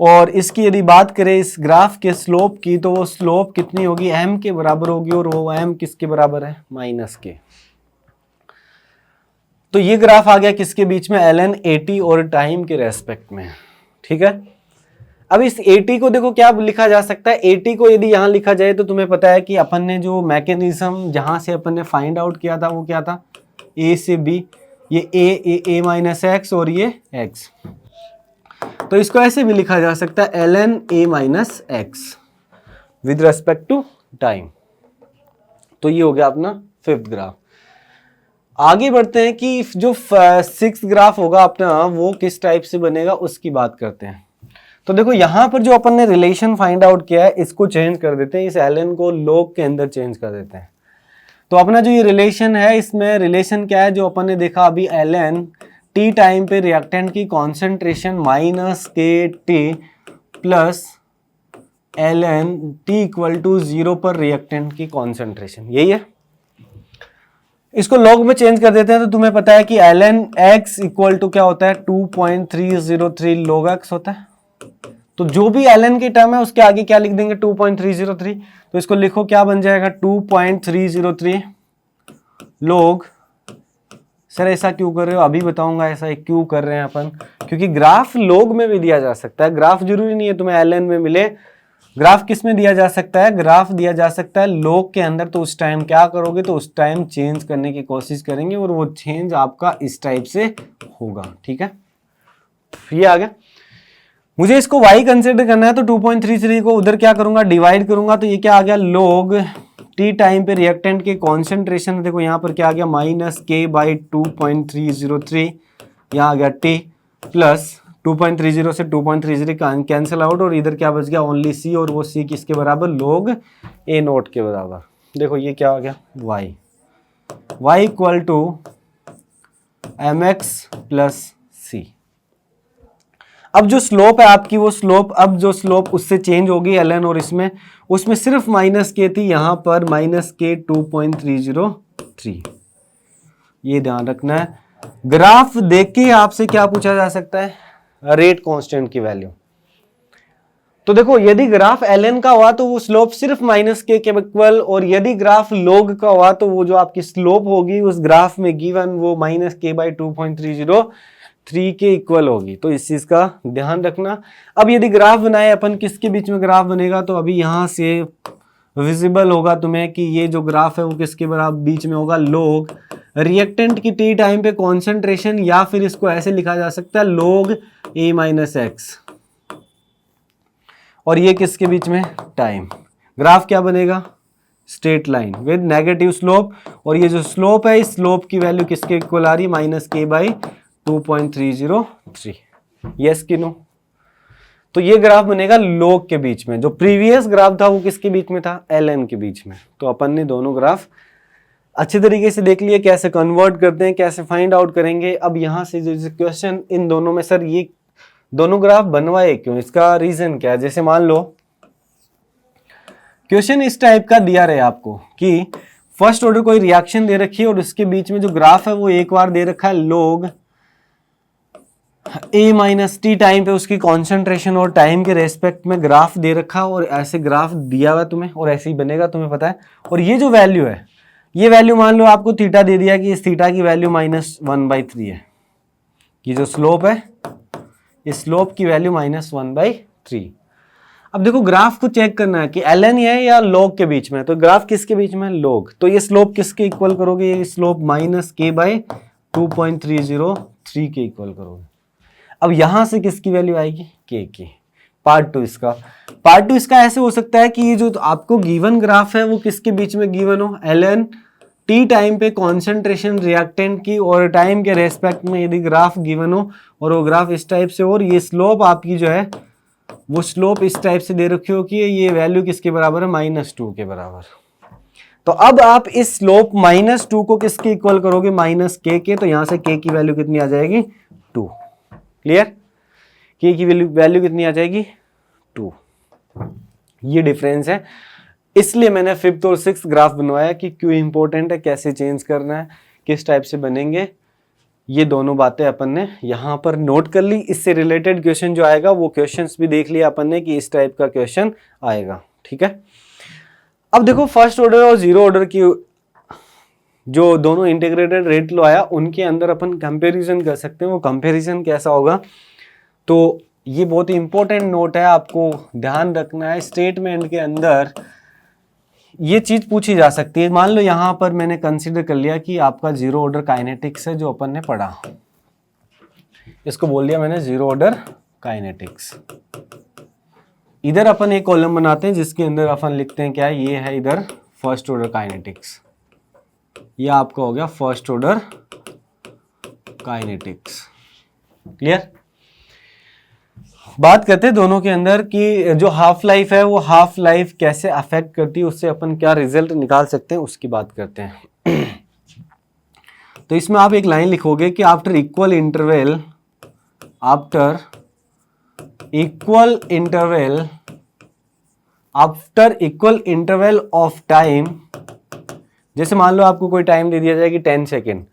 और इसकी यदि बात करें इस ग्राफ के स्लोप की, तो वो स्लोप कितनी होगी, m के बराबर होगी, और वो m किसके बराबर है, माइनस के। तो ये ग्राफ आ गया किसके बीच में, ln at और टाइम के रेस्पेक्ट में। ठीक है, अब इस at को देखो क्या लिखा जा सकता है, at को यदि यहां लिखा जाए तो तुम्हें पता है कि अपन ने जो मैकेनिज्म जहां से अपन ने फाइंड आउट किया था वो क्या था, a से b, ये a माइनस x और ये x। तो इसको ऐसे भी लिखा जा सकता है ln a minus X with respect to time. तो ये हो गया अपना फिफ्थ ग्राफ। आगे बढ़ते हैं कि जो सिक्स्थ ग्राफ होगा अपना वो किस टाइप से बनेगा उसकी बात करते हैं। तो देखो यहां पर जो अपन ने रिलेशन फाइंड आउट किया है इसको चेंज कर देते हैं, इस ln को log के अंदर चेंज कर देते हैं। तो अपना जो ये रिलेशन है इसमें रिलेशन क्या है जो अपन ने देखा अभी, ln t टाइम पे रिएक्टेंट की concentration minus K T plus ln t equal to 0 पर रिएक्टेंट की कॉन्सेंट्रेशन, यही है। इसको लॉग में चेंज कर देते हैं तो तुम्हें पता है कि ln x इक्वल टू क्या होता है 2.303 log x होता है। तो जो भी ln की टर्म है उसके आगे क्या लिख देंगे 2.303, तो इसको लिखो क्या बन जाएगा 2.303 log। सर ऐसा क्यों कर रहे हो, अभी बताऊंगा ऐसा क्यों कर रहे हैं अपन, क्योंकि ग्राफ log में भी दिया जा सकता है, ग्राफ जरूरी नहीं है तुम्हें ln में मिले। ग्राफ किस में दिया जा सकता है, ग्राफ दिया जा सकता है log के अंदर। तो उस टाइम क्या करोगे, तो उस टाइम चेंज करने की कोशिश करेंगे और वो चेंज आपका इस टाइप से होगा, ठीक है। ये आ गया। मुझे इसको y कंसिडर करना है तो 2.33 को उधर क्या करूंगा डिवाइड करूंगा, तो ये क्या आ गया log t टाइम पे रिएक्टेंट के कॉन्सेंट्रेशन, देखो यहाँ पर क्या आ गया माइनस के बाई 2.303, यहाँ आ गया t प्लस 2.30 से 2.33 कैंसिल आउट और इधर क्या बच गया ओनली c, और वो c किसके बराबर log a नोट के बराबर। देखो ये क्या आ गया y equal to mx plus c। अब जो स्लोप है आपकी वो स्लोप, अब जो स्लोप उससे चेंज होगी ln और इसमें, उसमें सिर्फ माइनस के थी, यहाँ पर माइनस के 2.303, ये ध्यान रखना है। ग्राफ देख के आपसे क्या पूछा जा सकता है, रेट कांस्टेंट की वैल्यू। तो देखो यदि ग्राफ ln का हुआ तो वो स्लोप सिर्फ माइनस के इक्वल, और यदि ग्राफ log का हुआ तो वो जो आपकी स्लोप होगी उस ग्राफ में गिवन वो माइनस के बाई 2.303 के इक्वल होगी। तो इस चीज का ध्यान रखना। अब यदि ग्राफ बनाए अपन, किसके बीच में ग्राफ बनेगा, तो अभी यहां से विजिबल होगा तुम्हें कि ये जो ग्राफ है वो किसके बराबर बीच में होगा, log रिएक्टेंट की टी टाइम पे कॉन्सेंट्रेशन, या फिर इसको ऐसे लिखा जा सकता है log a माइनस एक्स, और ये किसके बीच में टाइम। ग्राफ क्या बनेगा, straight line with negative slope, और ये जो स्लोप है इस स्लोप की वैल्यू किसके इक्वल आ रही है माइनस के बाई 2.303। यस कि नो। तो ये ग्राफ बनेगा log के बीच में, जो प्रीवियस ग्राफ था वो किसके बीच में था, ln के बीच में। तो अपन ने दोनों ग्राफ अच्छे तरीके से देख लिए, कैसे कन्वर्ट करते हैं, कैसे फाइंड आउट करेंगे। अब यहां से जो क्वेश्चन इन दोनों में, सर ये दोनों ग्राफ बनवाए क्यों, इसका रीजन क्या है। जैसे मान लो क्वेश्चन इस टाइप का दिया रहे आपको कि फर्स्ट ऑर्डर कोई रिएक्शन दे रखी है और उसके बीच में जो ग्राफ है वो एक बार दे रखा है log a minus T time पे उसकी कॉन्सेंट्रेशन और टाइम के रेस्पेक्ट में ग्राफ दे रखा, और ऐसे ग्राफ दिया हुआ तुम्हें और ऐसे ही बनेगा तुम्हें पता है। और ये जो वैल्यू है, ये वैल्यू मान लो आपको थीटा दे दिया कि इस थीटा की वैल्यू -1/3 है। ये जो स्लोप है इस स्लोप की वैल्यू -1/3। अब देखो ग्राफ को चेक करना है कि ln है या log के बीच में, तो ग्राफ किसके बीच में है, log। तो ये स्लोप किसके इक्वल करोगे, ये स्लोप माइनस के बाई 2.303 के इक्वल करोगे। अब यहां से किसकी वैल्यू आएगी, k की। पार्ट टू इसका ऐसे हो सकता है कि ये जो आपको गिवन ग्राफ है वो किसके बीच में गिवन हो, ln टी टाइम पे कॉन्सेंट्रेशन रिएक्टेंट की और टाइम के रेस्पेक्ट में यदि ग्राफ गिवन हो, और वो ग्राफ इस टाइप से, और ये स्लोप आपकी जो है वो स्लोप इस टाइप से दे रखी हो कि ये वैल्यू किसके बराबर है, -2 के बराबर। तो अब आप इस स्लोप -2 को किसके इक्वल करोगे, -k के। तो यहां से k की वैल्यू कितनी आ जाएगी, 2। क्लियर, k की वैल्यू कितनी आ जाएगी, 2। ये डिफरेंस है, इसलिए मैंने फिफ्थ और सिक्स्थ ग्राफ बनवाया कि क्यों इंपॉर्टेंट है, कैसे चेंज करना है, किस टाइप से बनेंगे। ये दोनों बातें अपन ने यहाँ पर नोट कर ली। इससे रिलेटेड क्वेश्चन जो आएगा वो क्वेश्चंस भी देख लिया अपन ने कि इस टाइप का क्वेश्चन आएगा, ठीक है। अब देखो फर्स्ट ऑर्डर और जीरो ऑर्डर की जो दोनों इंटीग्रेटेड रेट लॉ आया उनके अंदर अपन कंपैरिजन कर सकते हैं। वो कंपैरिजन कैसा होगा, तो ये बहुत ही इंपॉर्टेंट नोट है, आपको ध्यान रखना है। स्टेटमेंट के अंदर ये चीज पूछी जा सकती है। मान लो यहां पर मैंने कंसीडर कर लिया कि आपका जीरो ऑर्डर काइनेटिक्स है जो अपन ने पढ़ा, इसको बोल दिया मैंने जीरो ऑर्डर काइनेटिक्स। इधर अपन एक कॉलम बनाते हैं जिसके अंदर अपन लिखते हैं क्या, ये है इधर फर्स्ट ऑर्डर काइनेटिक्स, ये आपका हो गया फर्स्ट ऑर्डर काइनेटिक्स। क्लियर? बात करते हैं दोनों के अंदर कि जो हाफ लाइफ है वो हाफ लाइफ कैसे अफेक्ट करती है, उससे अपन क्या रिजल्ट निकाल सकते हैं उसकी बात करते हैं। तो इसमें आप एक लाइन लिखोगे कि after equal interval of time, जैसे मान लो आपको कोई टाइम दे दिया जाए कि 10 सेकेंड,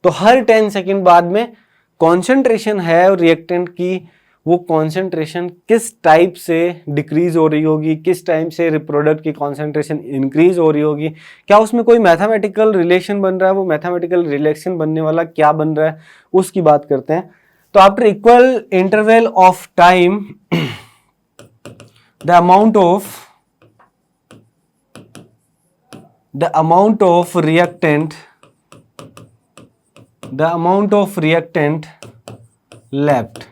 तो हर 10 सेकेंड बाद में कॉन्सेंट्रेशन है और रिएक्टेंट की, वो कॉन्सेंट्रेशन किस टाइप से डिक्रीज हो रही होगी, किस टाइम से प्रोडक्ट की कॉन्सेंट्रेशन इंक्रीज हो रही होगी, क्या उसमें कोई मैथमेटिकल रिलेशन बन रहा है, वो मैथमेटिकल रिलेशन बनने वाला क्या बन रहा है उसकी बात करते हैं। तो after equal interval of time the amount of reactant left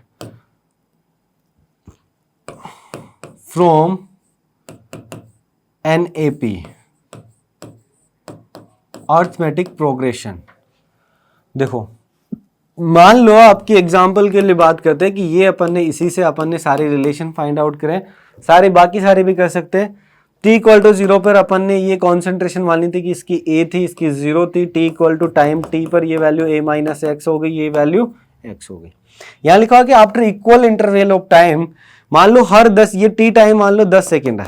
from NAP arithmetic progression. देखो मान लो आपकी एग्जांपल के लिए बात करते हैं कि ये अपन ने इसी से अपन ने सारे रिलेशन फाइंड आउट करें, सारे बाकी सारे भी कर सकते हैं। t इक्वल टू 0 पर अपन ने ये कॉन्सेंट्रेशन मानी थी कि इसकी a थी, इसकी 0 थी। t equal to time t पर ये वैल्यू a माइनस एक्स हो गई, ये वैल्यू x हो गई। यहाँ लिखा हुआ कि after equal interval of time, मान लो हर 10, ये t टाइम मान लो 10 सेकेंड है,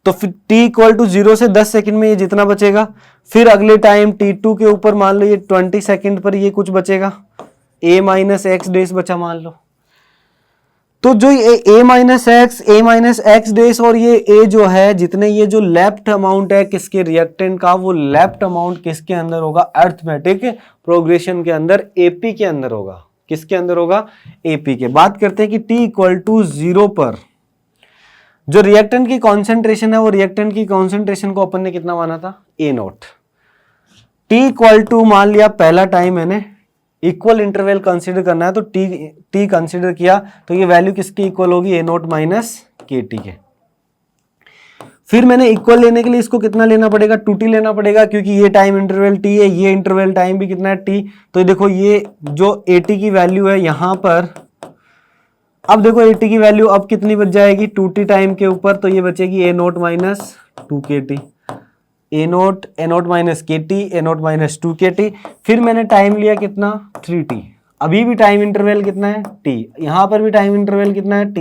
तो फिर t इक्वल टू 0 से 10 सेकेंड में ये जितना बचेगा, फिर अगले टाइम t2 के ऊपर मान लो ये 20 सेकेंड पर ये कुछ बचेगा, a माइनस एक्स डेज बचा मान लो। तो जो ये a माइनस एक्स डेज और ये a जो है, जितने ये जो लेफ्ट अमाउंट है किसके रिएक्टेंट का, वो लेफ्ट अमाउंट किसके अंदर होगा, अर्थमेटिक प्रोग्रेशन के अंदर, AP के अंदर होगा। किसके अंदर होगा, AP के। बात करते हैं कि t इक्वल टू 0 पर जो रिएक्टेंट की कॉन्सेंट्रेशन है, वो रिएक्टेंट की कॉन्सेंट्रेशन को अपन ने कितना माना था, A naught. t equal to मान लिया पहला टाइम मैंने इक्वल इंटरवल कंसीडर करना है, तो t कंसीडर किया, तो ये वैल्यू किसकी इक्वल होगी, A नॉट माइनस KT के। फिर मैंने इक्वल लेने के लिए इसको कितना लेना पड़ेगा, 2t लेना पड़ेगा, क्योंकि ये टाइम इंटरवल t है, ये इंटरवल टाइम भी कितना है, t। तो देखो ये जो AT की वैल्यू है यहां पर, अब देखो AT की वैल्यू अब कितनी बच जाएगी 2t टाइम के ऊपर, तो ये बचेगी A not minus 2KT, A not minus KT, A not minus 2KT। फिर मैंने टाइम लिया कितना 3t, अभी भी टाइम इंटरवल कितना है t, यहां पर भी टाइम इंटरवल कितना है t,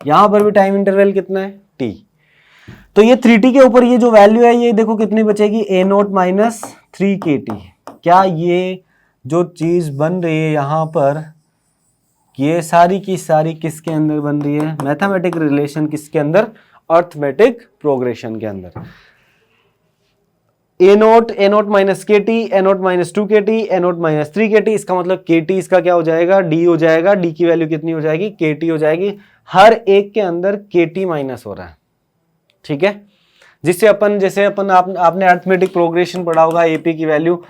यहां पर भी टाइम इंटरवल कितना है t। तो ये 3t के ऊपर ये जो वैल्यू है ये देखो कितनी बचेगी, A नॉट माइनस 3KT। क्या ये जो चीज बन रही है यहां पर, ये सारी की सारी किसके अंदर बन रही है, मैथमेटिक रिलेशन किसके अंदर, अर्थमेटिक प्रोग्रेशन के अंदर। A not minus KT, A not minus 2KT, A not minus 3KT, इसका मतलब KT इसका क्या हो जाएगा, D हो जाएगा। D की वैल्यू कितनी हो जाएगी, KT हो जाएगी। हर एक के अंदर KT माइनस हो रहा है, ठीक है। जिससे अपन, जैसे अपन आपने अर्थमेटिक प्रोग्रेशन पढ़ा होगा, AP की वैल्यू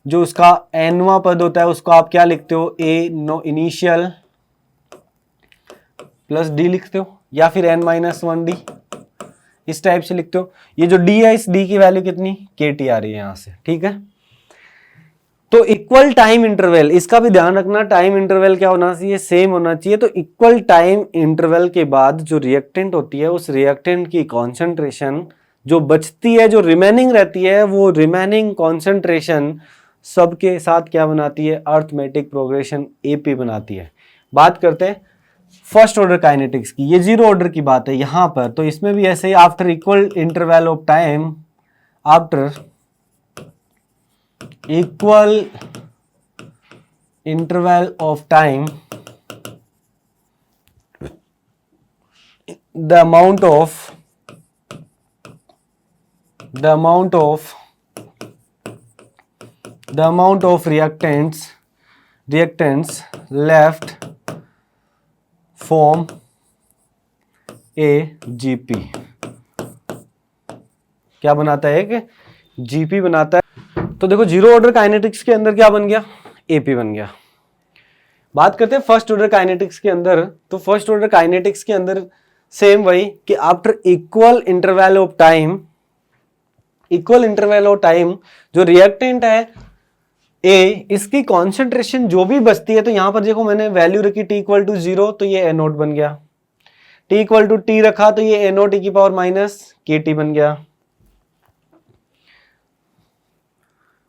जो उसका nवां पद होता है उसको आप क्या लिखते हो, A naught initial plus D लिखते हो, या फिर n माइनस 1D, इस टाइप से लिखते हो। ये जो D है, इस D की वैल्यू कितनी, KT आ रही है यहां से, ठीक है। तो इक्वल टाइम इंटरवल, इसका भी ध्यान रखना, टाइम इंटरवल क्या होना चाहिए, सेम होना चाहिए। तो इक्वल टाइम इंटरवल के बाद जो रिएक्टेंट होती है, उस रिएक्टेंट की कॉन्सेंट्रेशन जो बचती है, जो रिमेनिंग रहती है, वो रिमेनिंग कॉन्सेंट्रेशन सबके साथ क्या बनाती है, अर्थमेटिक प्रोग्रेशन AP बनाती है। बात करते हैं फर्स्ट ऑर्डर काइनेटिक्स की, ये 0 ऑर्डर की बात है यहां पर। तो इसमें भी ऐसे ही, after equal interval of time, after equal interval of time, the amount of reactants left form a GP। क्या बनाता है, एक GP बनाता है। तो देखो 0 ऑर्डर काइनेटिक्स के अंदर क्या बन गया, AP बन गया। बात करते हैं फर्स्ट ऑर्डर काइनेटिक्स के अंदर। तो फर्स्ट ऑर्डर काइनेटिक्स के अंदर सेम वही कि after equal interval of time जो रिएक्टेंट है ए, इसकी कॉन्सेंट्रेशन जो भी बचती है, तो यहां पर देखो मैंने वैल्यू रखी t इक्वल टू 0, तो ये A0 बन गया। t इक्वल टू t रखा तो ये A0 e की पावर माइनस KT बन गया,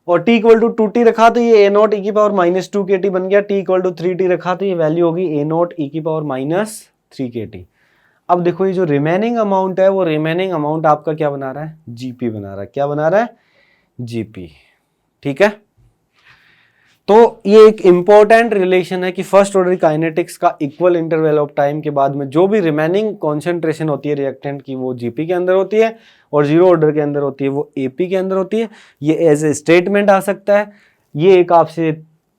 और t इक्वल टू 2t रखा तो ये A0 e की पावर माइनस 2 KT बन गया। t इक्वल टू 3t रखा तो ये वैल्यू होगी A0 e की पावर माइनस 3 KT। अब देखो ये जो रिमेनिंग अमाउंट है, वो रिमेनिंग अमाउंट आपका क्या बना रहा है, जीपी बना रहा है। क्या बना रहा है, जीपी। ठीक है, तो ये एक इंपॉर्टेंट रिलेशन है कि फर्स्ट ऑर्डर काइनेटिक्स का इक्वल इंटरवल ऑफ टाइम के बाद में जो भी रिमेनिंग कॉन्सेंट्रेशन होती है रिएक्टेंट की, वो जीपी के अंदर होती है, और जीरो ऑर्डर के अंदर होती है वो एपी के अंदर होती है। ये एज ए स्टेटमेंट आ सकता है, ये एक आपसे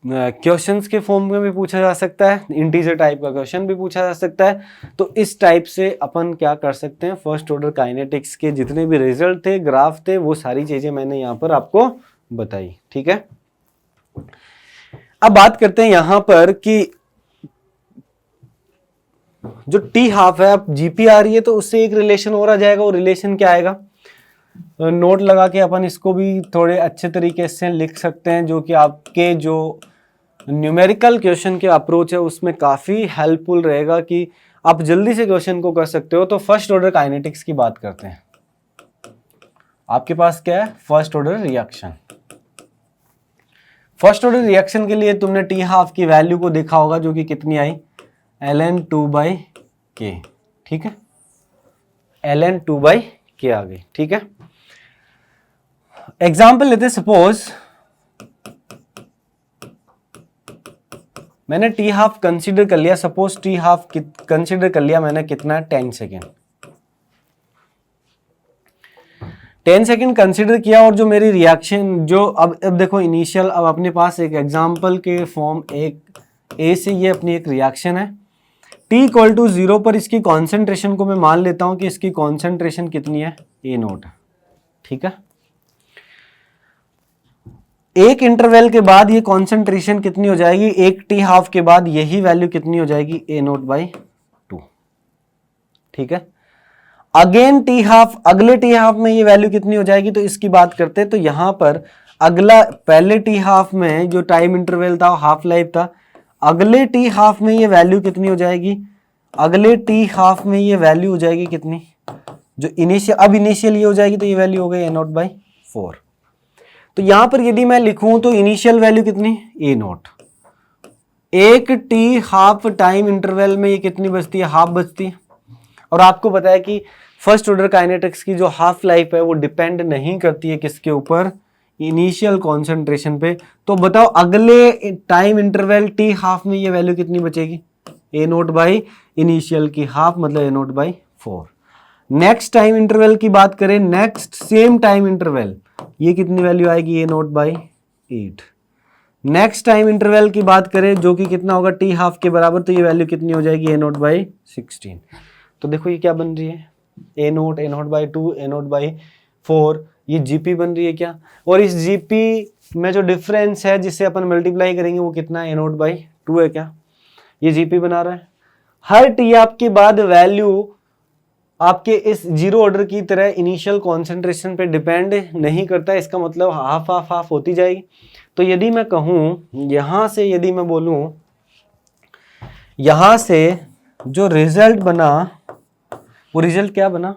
क्वेश्चंस के फॉर्म में भी पूछा जा सकता है, इंटीजर टाइप का क्वेश्चन भी पूछा जा सकता है। तो इस टाइप से अपन क्या कर सकते हैं, फर्स्ट ऑर्डर काइनेटिक्स के जितने भी रिजल्ट थे, ग्राफ थे, वो सारी चीजें मैंने यहाँ पर आपको बताई। ठीक है, अब बात करते हैं यहां पर कि जो टी हाफ है, अब जीपी आ रही है तो उससे एक रिलेशन और आ जाएगा। वो रिलेशन क्या आएगा, नोट लगा के अपन इसको भी थोड़े अच्छे तरीके से लिख सकते हैं, जो कि आपके जो न्यूमेरिकल क्वेश्चन के अप्रोच है उसमें काफी हेल्पफुल रहेगा कि आप जल्दी से क्वेश्चन को कर सकते हो। तो फर्स्ट ऑर्डर काइनेटिक्स की बात करते हैं। आपके पास क्या है, first order reaction. First order reaction के लिए तुमने टी हाफ की वैल्यू को देखा होगा, जो कि कितनी आई, ln 2/k। ठीक है, ln 2/k आ गई। ठीक है, एग्जाम्पल लेते, सपोज मैंने टी हाफ कंसीडर कर लिया, सपोज टी हाफ कंसीडर कर लिया मैंने कितना, 10 सेकेंड। 10 सेकेंड कंसीडर किया, और जो मेरी रिएक्शन जो अब देखो इनिशियल, अब अपने पास एक एग्जांपल के फॉर्म एक ए से ये अपनी एक रिएक्शन है। t इक्वल टू 0 पर इसकी कॉन्सेंट्रेशन को मैं मान लेता हूं कि इसकी कॉन्सेंट्रेशन कितनी है, A0। ठीक है, एक इंटरवल के बाद ये कॉन्सेंट्रेशन कितनी हो जाएगी, एक टी हाफ के बाद यही वैल्यू कितनी हो जाएगी, A0/2। ठीक है, अगेन टी हाफ, अगले टी हाफ में ये वैल्यू कितनी हो जाएगी, तो इसकी बात करते हैं। तो यहां पर अगला, पहले टी हाफ में जो टाइम इंटरवल था, हाफ लाइफ था, अगले टी हाफ में ये वैल्यू कितनी हो जाएगी, अगले टी हाफ में ये वैल्यू हो जाएगी कितनी, जो इनिशियल, अब इनिशियल ये हो जाएगी तो ये वैल्यू हो गई A0/4। तो यहां पर यदि मैं लिखूं तो इनिशियल वैल्यू कितनी, A0। एक टी हाफ टाइम इंटरवल में ये कितनी बचती है, हाफ बचती है। और आपको पता है कि फर्स्ट ऑर्डर काइनेटिक्स की जो हाफ लाइफ है वो डिपेंड नहीं करती है किसके ऊपर, इनिशियल कॉन्सेंट्रेशन पे। तो बताओ अगले टाइम इंटरवल टी हाफ में ये वैल्यू कितनी बचेगी, A0 इनिशियल की हाफ, मतलब A0/4। नेक्स्ट टाइम इंटरवल की बात करें, नेक्स्ट सेम टाइम इंटरवल, ये कितनी वैल्यू आएगी, A0/8। नेक्स्ट टाइम इंटरवल की बात करें जो कि कितना होगा, टी हाफ के बराबर, तो ये वैल्यू कितनी हो जाएगी, A0/16। तो देखो ये क्या बन रही है, A0, A0/2, A0/4, ये जीपी बन रही है क्या। और इस जीपी में जो डिफरेंस है जिसे अपन मल्टीप्लाई करेंगे वो कितना, A0/2 है क्या, ये जीपी बना रहा है। हर टी आप के बाद वैल्यू आपके इस जीरो ऑर्डर की तरह इनिशियल कॉन्सेंट्रेशन पे डिपेंड नहीं करता है, इसका मतलब हाफ हाफ हाफ होती जाएगी। तो यदि मैं कहूं यहां से, यदि मैं बोलूं यहां से जो रिजल्ट बना, वो रिजल्ट क्या बना,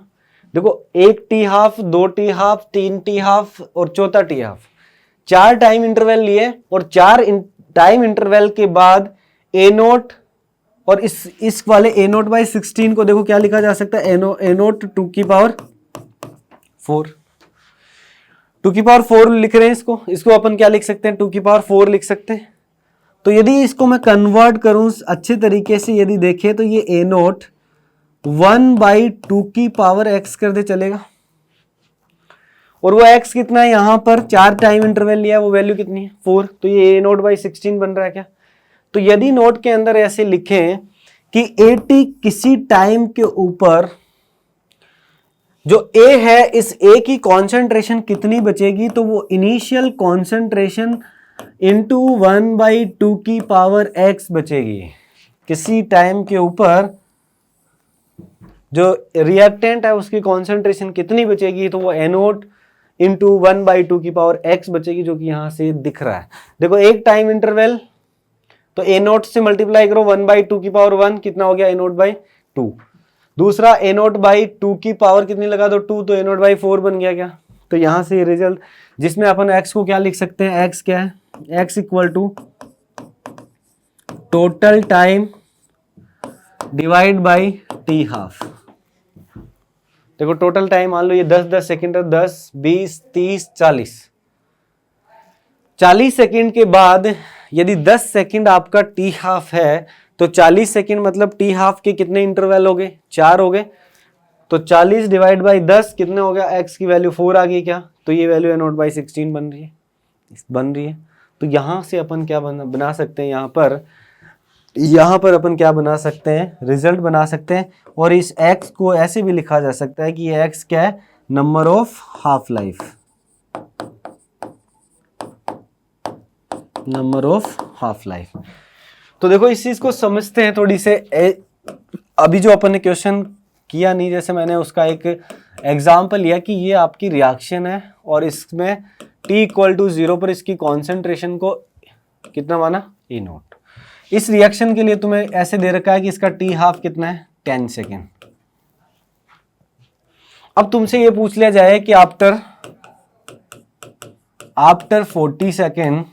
देखो एक टी हाफ, दो टी हाफ, तीन टी हाफ और चौथा टी हाफ, 4 टाइम इंटरवल लिए, और 4 टाइम इंटरवल के बाद A0, और इस वाले A0/16 को देखो क्या लिखा जा सकता है, A0 2 की पावर 4, 2 की पावर 4 लिख रहे हैं इसको अपन क्या लिख सकते हैं, 2 की पावर 4 लिख सकते हैं। तो यदि इसको मैं कन्वर्ट करूं अच्छे तरीके से, यदि देखें तो ये A0 1/2 की पावर x कर दे चलेगा, और वो x कितना है, यहां पर 4 टाइम इंटरवल लिया, वो वैल्यू कितनी है, 4। तो ये A0/16 बन रहा है क्या। तो यदि नोट के अंदर ऐसे लिखें कि AT किसी टाइम के ऊपर जो A है, इस A की कॉन्सेंट्रेशन कितनी बचेगी, तो वो इनिशियल कॉन्सेंट्रेशन इंटू 1/2 की पावर x बचेगी। किसी टाइम के ऊपर जो रिएक्टेंट है उसकी कॉन्सेंट्रेशन कितनी बचेगी, तो वो NO इंटू 1/2 की पावर x बचेगी, जो कि यहां से दिख रहा है। देखो एक टाइम इंटरवल, तो A0 से मल्टीप्लाई करो 1/2 की पावर 1, कितना हो गया A0/2। दूसरा A0/2 की पावर कितनी लगा दो 2, तो A0/4 बन गया क्या। तो यहां से रिजल्ट, जिसमें अपन x को क्या लिख सकते हैं, x क्या है, x equal to total time divide by t half. देखो टोटल टाइम मान लो ये 10 सेकंड है, 10, 20, 30, 40। 40 सेकंड के बाद यदि 10 सेकंड आपका टी हाफ है, तो 40 सेकंड मतलब टी हाफ के कितने इंटरवल हो गए, 4 हो गए। तो 40 डिवाइड बाई 10 कितने हो गया, x की वैल्यू 4 आ गई क्या, तो ये वैल्यू A0/16 बन रही है। तो यहां से अपन क्या बना सकते हैं, यहां पर अपन क्या बना सकते हैं, रिजल्ट बना सकते हैं। और इस x को ऐसे भी लिखा जा सकता है कि ये x क्या है, number of half life, number of half life. तो देखो इस चीज को समझते हैं थोड़ी से। अभी जो अपन ने क्वेश्चन किया नहीं, जैसे मैंने उसका एक एग्जाम्पल लिया कि ये आपकी रिएक्शन है और इसमें t इक्वल टू 0 पर इसकी कॉन्सेंट्रेशन को कितना माना, E0। इस रिएक्शन के लिए तुम्हें ऐसे दे रखा है कि इसका टी हाफ कितना है, 10 सेकेंड। अब तुमसे ये पूछ लिया जाए कि आफ्टर 40 सेकेंड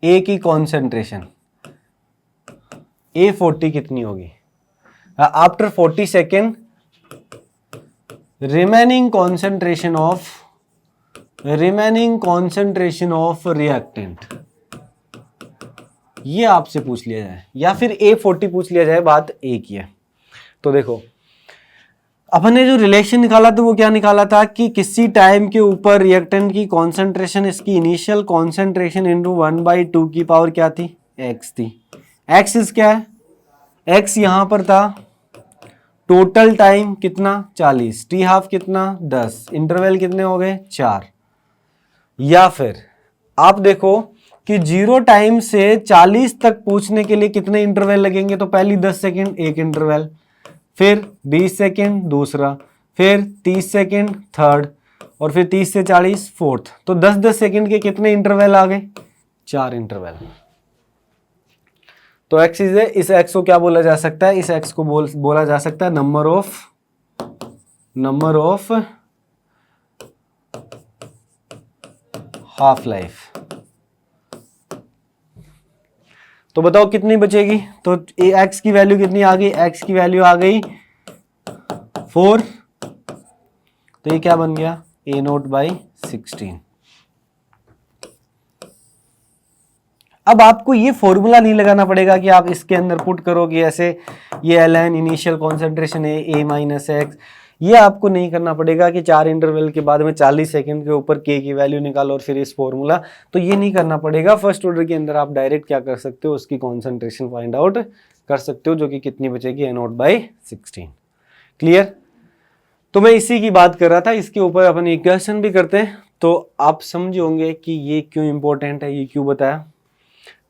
ए की कॉन्सेंट्रेशन A40 कितनी होगी। After 40 second remaining concentration of reactant, ये आपसे पूछ लिया जाए, या फिर A40 पूछ लिया जाए, बात एक ही है। तो देखो अपन ने जो रिलेशन निकाला था वो क्या निकाला था कि किसी टाइम के ऊपर रिएक्टेंट की कॉन्सेंट्रेशन इसकी इनिशियल कॉन्सेंट्रेशन इंटू 1/2 की पावर क्या थी, x थी। x इस क्या है, x यहां पर था टोटल टाइम कितना 40, टी हाफ कितना 10, इंटरवल कितने हो गए 4। या फिर आप देखो कि 0 टाइम से 40 तक पूछने के लिए कितने इंटरवल लगेंगे, तो पहली 10 सेकेंड एक इंटरवल, फिर 20 सेकेंड दूसरा, फिर 30 सेकेंड थर्ड, और फिर 30 से 40 फोर्थ। तो 10-10 सेकेंड के कितने इंटरवल आ गए, 4 इंटरवल। तो x इस x को क्या बोला जा सकता है, इस x को बोला जा सकता है नंबर ऑफ हाफ लाइफ। तो बताओ कितनी बचेगी, तो x की वैल्यू कितनी आ गई, x की वैल्यू आ गई 4। तो ये क्या बन गया, A0/16। अब आपको ये फॉर्मूला नहीं लगाना पड़ेगा कि आप इसके अंदर पुट करोगे ऐसे, ये ln इनिशियल कॉन्सेंट्रेशन है A-x, ये आपको नहीं करना पड़ेगा कि 4 इंटरवल के बाद में 40 सेकंड के ऊपर k की वैल्यू निकालो और फिर इस फॉर्मूला, तो ये नहीं करना पड़ेगा। फर्स्ट ऑर्डर के अंदर आप डायरेक्ट क्या कर सकते हो, उसकी कॉन्सेंट्रेशन फाइंड आउट कर सकते हो, जो कि कितनी बचेगी, A0/16। क्लियर। तो मैं इसी की बात कर रहा था, इसके ऊपर अपन इक्वेशन भी करते हैं, तो आप समझ होंगे कि ये क्यों इंपॉर्टेंट है, ये क्यों बताया।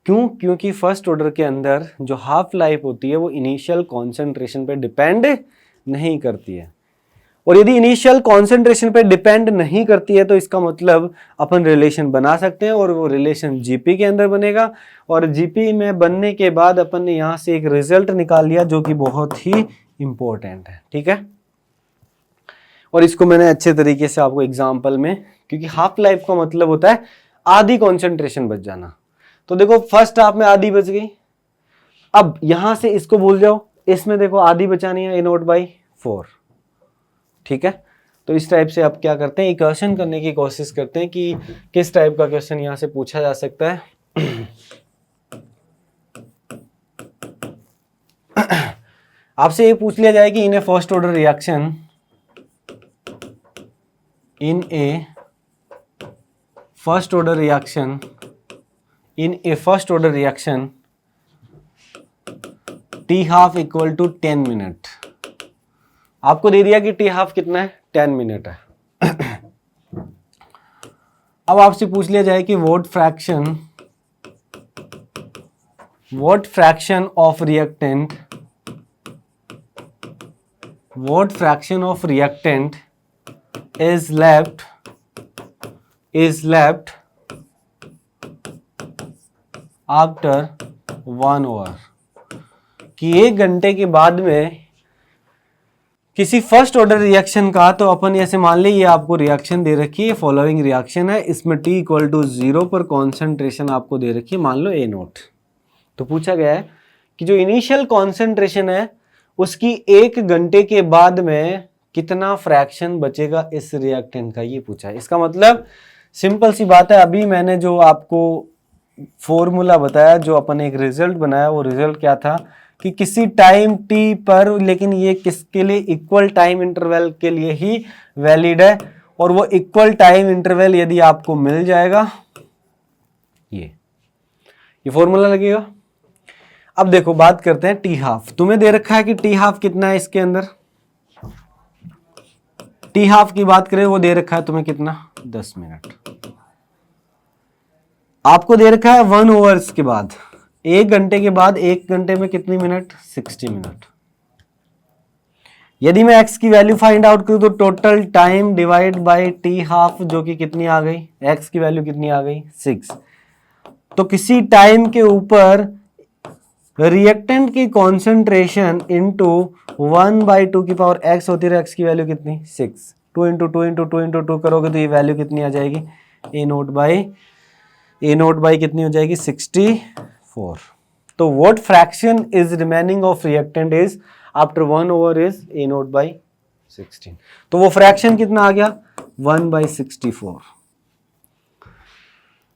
क्योंकि फर्स्ट ऑर्डर के अंदर जो हाफ लाइफ होती है वो इनिशियल कॉन्सेंट्रेशन पे डिपेंड नहीं करती है, और यदि इनिशियल कॉन्सेंट्रेशन पे डिपेंड नहीं करती है तो इसका मतलब अपन रिलेशन बना सकते हैं, और वो रिलेशन जीपी के अंदर बनेगा, और जीपी में बनने के बाद अपन ने यहाँ से एक रिजल्ट निकाल लिया जो कि बहुत ही इंपॉर्टेंट है। ठीक है, और इसको मैंने अच्छे तरीके से आपको एग्जाम्पल में, क्योंकि हाफ लाइफ का मतलब होता है आधी कॉन्सेंट्रेशन बच जाना। तो देखो फर्स्ट हाफ में आधी बच गई, अब यहां से इसको भूल जाओ, इसमें देखो आधी बचानी है A0/4। ठीक है, तो इस टाइप से आप क्या करते हैं, इक्वेशन करने की कोशिश करते हैं कि किस टाइप का क्वेश्चन यहां से पूछा जा सकता है। आपसे ये पूछ लिया जाए कि in a first order reaction, in a first order reaction t half equal to 10 minute. आपको दे दिया कि t half कितना है, 10 मिनट है। अब आपसे पूछ लिया जाए कि what fraction of reactant is left after 1 hour, कि 1 घंटे के बाद में किसी फर्स्ट ऑर्डर रिएक्शन का, तो अपन ऐसे मान ली ये आपको रिएक्शन दे रखी है, फॉलोइंग रिएक्शन है, इसमें T इक्वल टू 0 पर कॉन्सेंट्रेशन आपको दे रखी है, मान लो A नोट। तो पूछा गया है कि जो इनिशियल कॉन्सेंट्रेशन है उसकी 1 घंटे के बाद में कितना फ्रैक्शन बचेगा इस रिएक्टेंट का, ये पूछा है। इसका मतलब सिंपल सी बात है, अभी मैंने जो आपको फॉर्मूला बताया, जो अपन एक रिजल्ट बनाया, वो रिजल्ट क्या था कि किसी टाइम t पर, लेकिन ये किसके लिए, इक्वल टाइम इंटरवल के लिए ही वैलिड है, और वो इक्वल टाइम इंटरवल यदि आपको मिल जाएगा, ये फॉर्मूला लगेगा। अब देखो बात करते हैं टी हाफ। तुम्हें दे रखा है कि टी हाफ कितना है इसके अंदर, टी हाफ की बात करें वो दे रखा है तुम्हें कितना, 10 मिनट। आपको दे रखा है 1 आवर्स के बाद, 1 घंटे के बाद 1 घंटे में कितनी मिनट, 60 मिनट। यदि मैं x की वैल्यू फाइंड आउट करूं तो total time divide by T half, जो कि कितनी आ गई, x की वैल्यू कितनी आ गई, 6। तो किसी टाइम के ऊपर रिएक्टेंट की कॉन्सेंट्रेशन इंटू 1/2 की पावर x होती है, x की वैल्यू कितनी, 6। 2 इंटू 2 इंटू 2 इंटू 2 करोगे तो ये वैल्यू कितनी आ जाएगी, ए नोट बाई कितनी हो जाएगी, 64। तो what fraction is remaining of reactant is after 1 our is a naught by 16। तो वो फ्रैक्शन कितना आ गया, 1/64।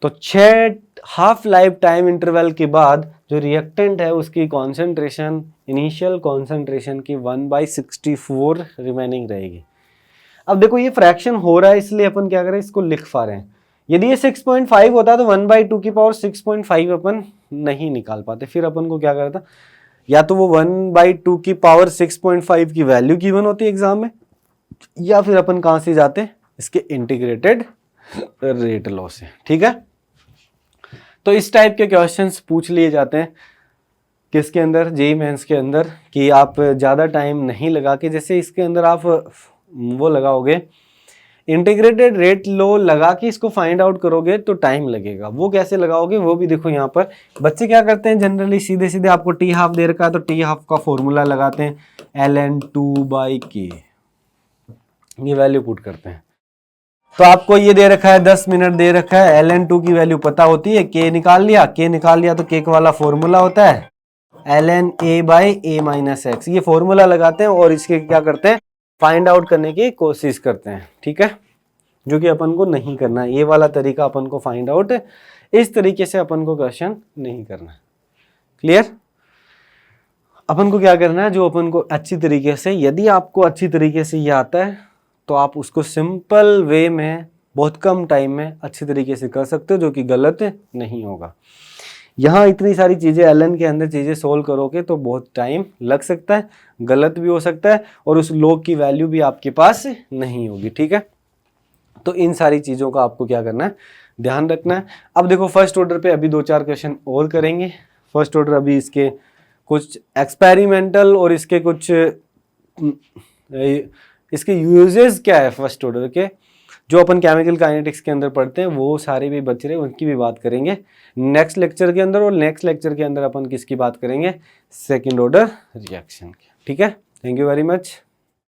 तो 6 हाफ लाइफ टाइम इंटरवल के बाद जो रिएक्टेंट है उसकी कॉन्सेंट्रेशन, इनिशियल कॉन्सेंट्रेशन की 1/64 रिमेनिंग रहेगी। अब देखो ये फ्रैक्शन हो रहा है, इसलिए अपन क्या करें, इसको लिख पा रहे हैं। यदि ये 6.5 होता तो 1/2 की पावर 6.5 अपन नहीं निकाल पाते, फिर अपन को क्या करता, या तो वो 1/2 की पावर 6.5 की वैल्यू गिवन होती है एग्जाम में, या फिर अपन कहां से जाते, इसके इंटीग्रेटेड रेट लॉ से। ठीक है, तो इस टाइप के क्वेश्चंस पूछ लिए जाते हैं किसके अंदर, जेईई मेंस के अंदर, कि आप ज़्यादा टाइम नहीं लगा के, जैसे इसके अंदर आप वो लगाओगे, इंटीग्रेटेड रेट लॉ लगा के इसको फाइंड आउट करोगे तो टाइम लगेगा। वो कैसे लगाओगे वो भी देखो यहाँ पर। बच्चे क्या करते हैं जनरली, सीधे सीधे आपको टी हाफ दे रखा है तो टी हाफ का फॉर्मूला लगाते हैं, ln2/k, ये वैल्यू पुट करते हैं। तो आपको ये दे रखा है 10 मिनट दे रखा है, ln2 की वैल्यू पता होती है, k निकाल लिया तो k वाला फॉर्मूला होता है ln a/a-x, ये फॉर्मूला लगाते हैं और इसके क्या करते हैं, फाइंड आउट करने की कोशिश करते हैं। ठीक है, जो कि अपन को नहीं करना है, ये वाला तरीका अपन को फाइंड आउट, इस तरीके से अपन को क्वेश्चन नहीं करना है। क्लियर, अपन को क्या करना है, जो अपन को अच्छी तरीके से, यदि आपको अच्छी तरीके से ये आता है तो आप उसको सिंपल वे में बहुत कम टाइम में अच्छी तरीके से कर सकते हो, जो कि गलत नहीं होगा। यहाँ इतनी सारी चीज़ें एलन के अंदर चीज़ें सोल्व करोगे तो बहुत टाइम लग सकता है, गलत भी हो सकता है, और उस लॉग की वैल्यू भी आपके पास नहीं होगी। ठीक है, तो इन सारी चीज़ों का आपको क्या करना है, ध्यान रखना है। अब देखो फर्स्ट ऑर्डर पे अभी 2-4 क्वेश्चन और करेंगे। फर्स्ट ऑर्डर अभी इसके कुछ एक्सपेरिमेंटल और इसके कुछ इसके यूजेस क्या है फर्स्ट ऑर्डर के, जो अपन केमिकल काइनेटिक्स के अंदर पढ़ते हैं, वो सारे भी बच रहे हैं, उनकी भी बात करेंगे नेक्स्ट लेक्चर के अंदर। और नेक्स्ट लेक्चर के अंदर अपन किसकी बात करेंगे, सेकंड ऑर्डर रिएक्शन की। ठीक है, थैंक यू वेरी मच।